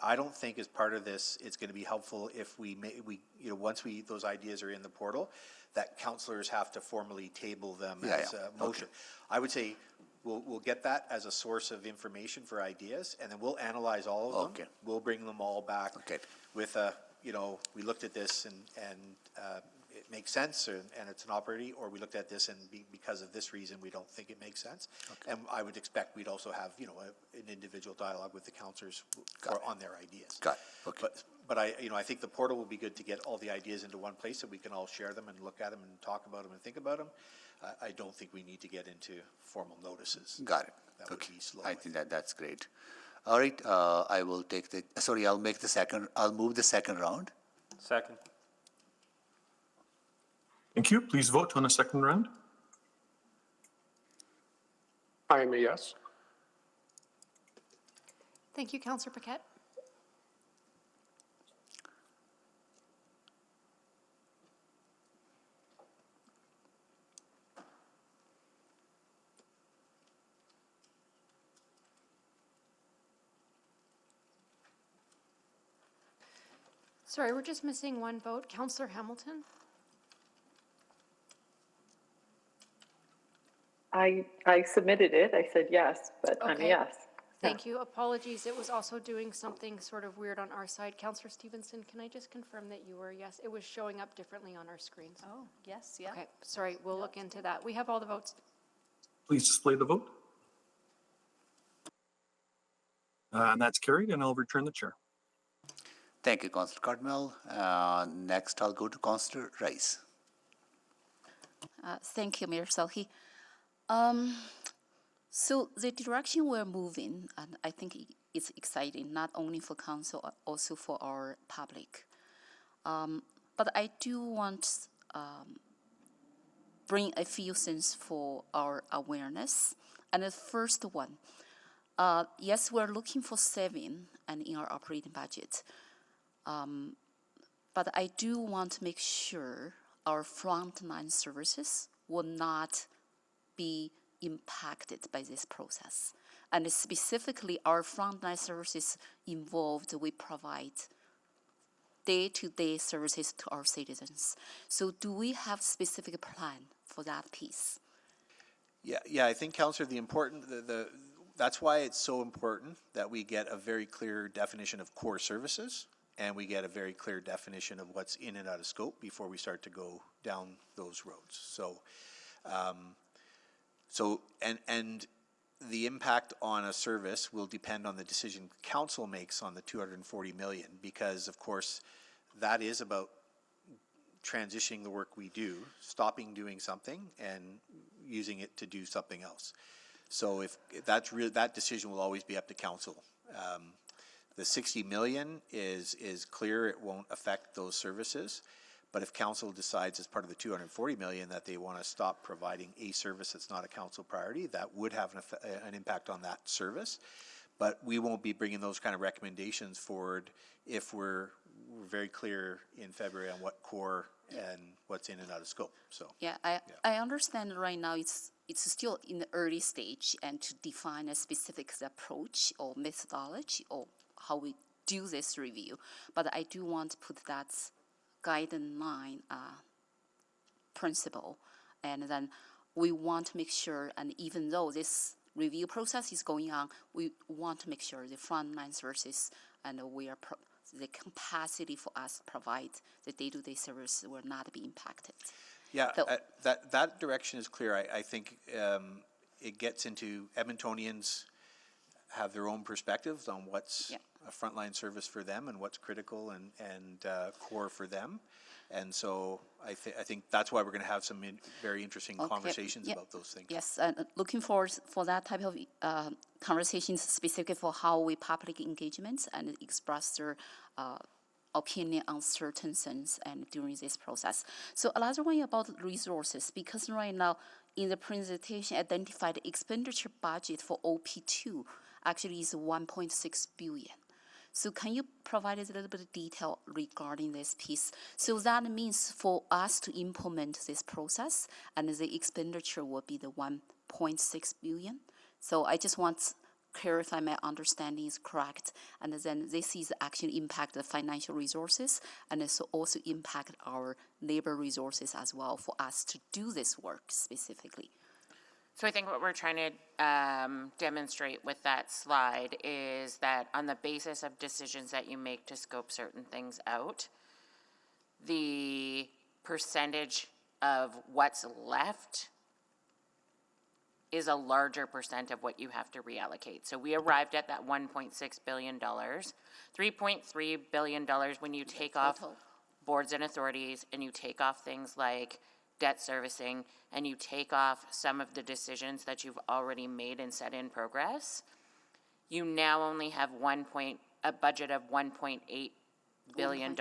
I don't think as part of this it's going to be helpful if we once those ideas are in the portal, that councillors have to formally table them as a motion. Okay. I would say we'll get that as a source of information for ideas, and then we'll analyze all of them. Okay. We'll bring them all back with we looked at this and it makes sense, and it's an opportunity, or we looked at this and because of this reason we don't think it makes sense. Okay. And I would expect we'd also have an individual dialogue with the councillors on their ideas. Got it. Okay. But I think the portal will be good to get all the ideas into one place so we can all share them and look at them and talk about them and think about them. I don't think we need to get into formal notices. Got it. That would be slow. I think that's great. All right, I'll move the second round. Second. Thank you. Please vote on the second round. I am a yes. Thank you, Councillor Paquette. Sorry, we're just missing one vote. Councillor Hamilton? I submitted it. I said yes, but I'm a Okay. yes. Thank you. Apologies. It was also doing something sort of weird on our side. Councillor Stevenson, can I just confirm that you were a yes? It was showing up differently on our screens. Oh, yes, yeah. Okay, sorry. We'll look into that. We have all the votes. Please display the vote. And that's carried, and I'll return the chair. Thank you, Councillor Cardinal. Next, I'll go to Councillor Rice. Thank you, Mayor Selhi. So the direction we're moving, and I think it's exciting, not only for council, also for our public. But I do want bring a few things for our awareness. And the first one, yes, we're looking for saving and in our operating budget. But I do want to make sure our frontline services will not be impacted by this process. And specifically, our frontline services involved, we provide day-to-day services to our citizens. So do we have specific plan for that piece? Yeah, I think, Councillor, that's why it's so important that we get a very clear definition of core services, and we get a very clear definition of what's in and out of scope before we start to go down those roads. And the impact on a service will depend on the decision council makes on the 240 million, because of course that is about transitioning the work we do, stopping doing something and using it to do something else. So if that's real, that decision will always be up to council. The 60 million is clear, it won't affect those services. But if council decides as part of the 240 million that they want to stop providing a service that's not a council priority, that would have an impact on that service. But we won't be bringing those kind of recommendations forward if we're very clear in February on what core and what's in and out of scope. So I understand right now it's still in the early stage, and to define a specific approach or methodology or how we do this review. But I do want to put that guideline principle, and then we want to make sure, and even though this review process is going on, we want to make sure the frontline services and we are the capacity for us to provide the day-to-day service will not be impacted. Yeah, So- that direction is clear. I think it gets into Edmontonians have their own perspectives on what's a frontline service for them and what's critical and core for them. And so I think that's why we're going to have some very interesting conversations about those things. Yes, and looking forward for that type of conversations specifically for how we public engagement and express their opinion on certain things and during this process. So another one about resources, because right now in the presentation identified expenditure budget for OP2 actually is 1.6 billion. So can you provide us a little bit of detail regarding this piece? So that means for us to implement this process and the expenditure will be the 1.6 billion. So I just want to clarify my understanding is correct. And then this is actually impact the financial resources and also impact our labor resources as well for us to do this work specifically. So I think what we're trying to demonstrate with that slide is that on the basis of decisions that you make to scope certain things out, the percentage of what's left is a larger percent of what you have to reallocate. So we arrived at that $1.6 billion. $3.3 billion when you take off boards and authorities and you take off things like debt servicing, and you take off some of the decisions that you've already made and set in progress, you now only have a budget of $1.8 billion,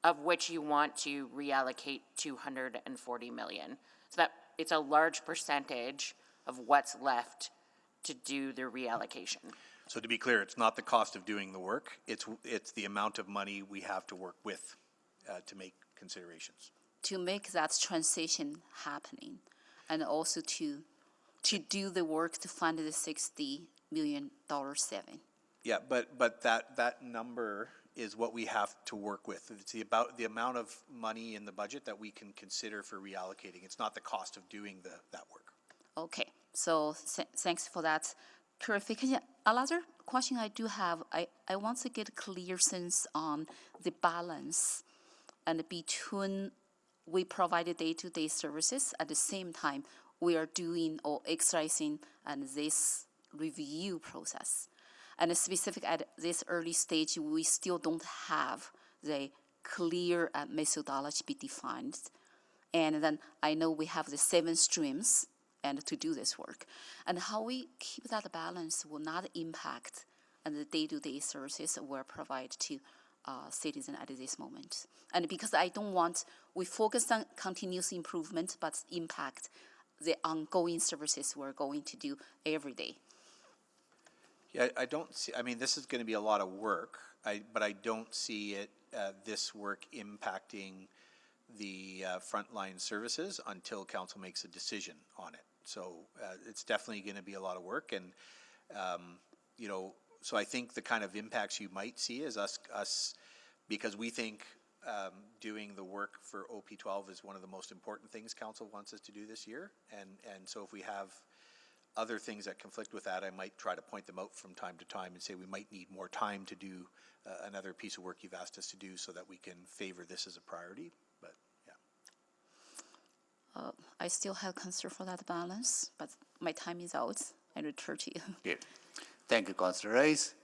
of which you want to reallocate $240 million. So that it's a large percentage of what's left to do the reallocation. So to be clear, it's not the cost of doing the work, it's the amount of money we have to work with to make considerations. To make that transition happening, and also to do the work to fund the $60 million saving. Yeah, but that number is what we have to work with. It's the amount of money in the budget that we can consider for reallocating. It's not the cost of doing that work. Okay, so thanks for that clarification. Another question I do have, I want to get a clear sense on the balance and between we provide day-to-day services at the same time we are doing or exercising and this review process. And specific at this early stage, we still don't have the clear methodology be defined. And then I know we have the 7 streams and to do this work. And how we keep that balance will not impact and the day-to-day services we'll provide to citizens at this moment. And because I don't want, we focus on continuous improvement, but impact the ongoing services we're going to do every day. Yeah, I don't see, I mean, this is going to be a lot of work, but I don't see this work impacting the frontline services until council makes a decision on it. So it's definitely going to be a lot of work, and so I think the kind of impacts you might see is us because we think doing the work for OP12 is one of the most important things council wants us to do this year, and so if we have other things that conflict with that, I might try to point them out from time to time and say we might need more time to do another piece of work you've asked us to do so that we can favor this as a priority, but yeah. I still have concern for that balance, but my time is out. I return to you. Okay. Thank you, Councillor Rice.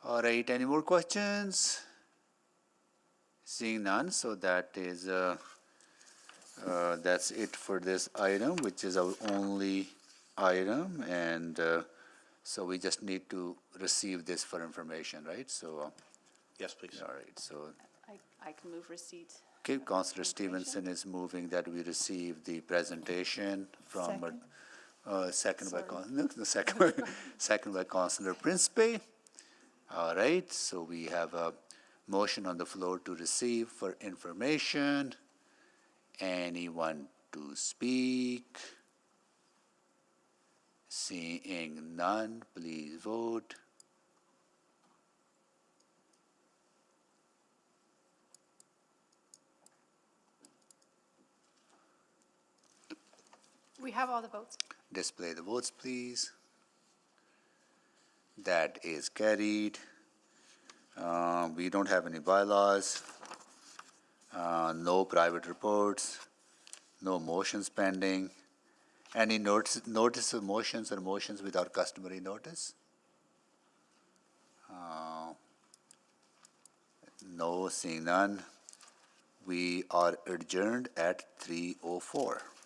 All right, any more questions? Seeing none, so that is that's it for this item, which is our only item, and so we just need to receive this for information, right? So yes, please. All right, so I can move receipt. okay, Councillor Stevenson is moving that we receive the presentation from second by Councillor Principe. All right, so we have a motion on the floor to receive for information. Anyone to speak? Seeing none, please vote. We have all the votes. Display the votes, please. That is carried. We don't have any bylaws, no private reports, no motions pending. Any notice of motions or motions without customary notice? No, seeing none. We are adjourned at 3:04.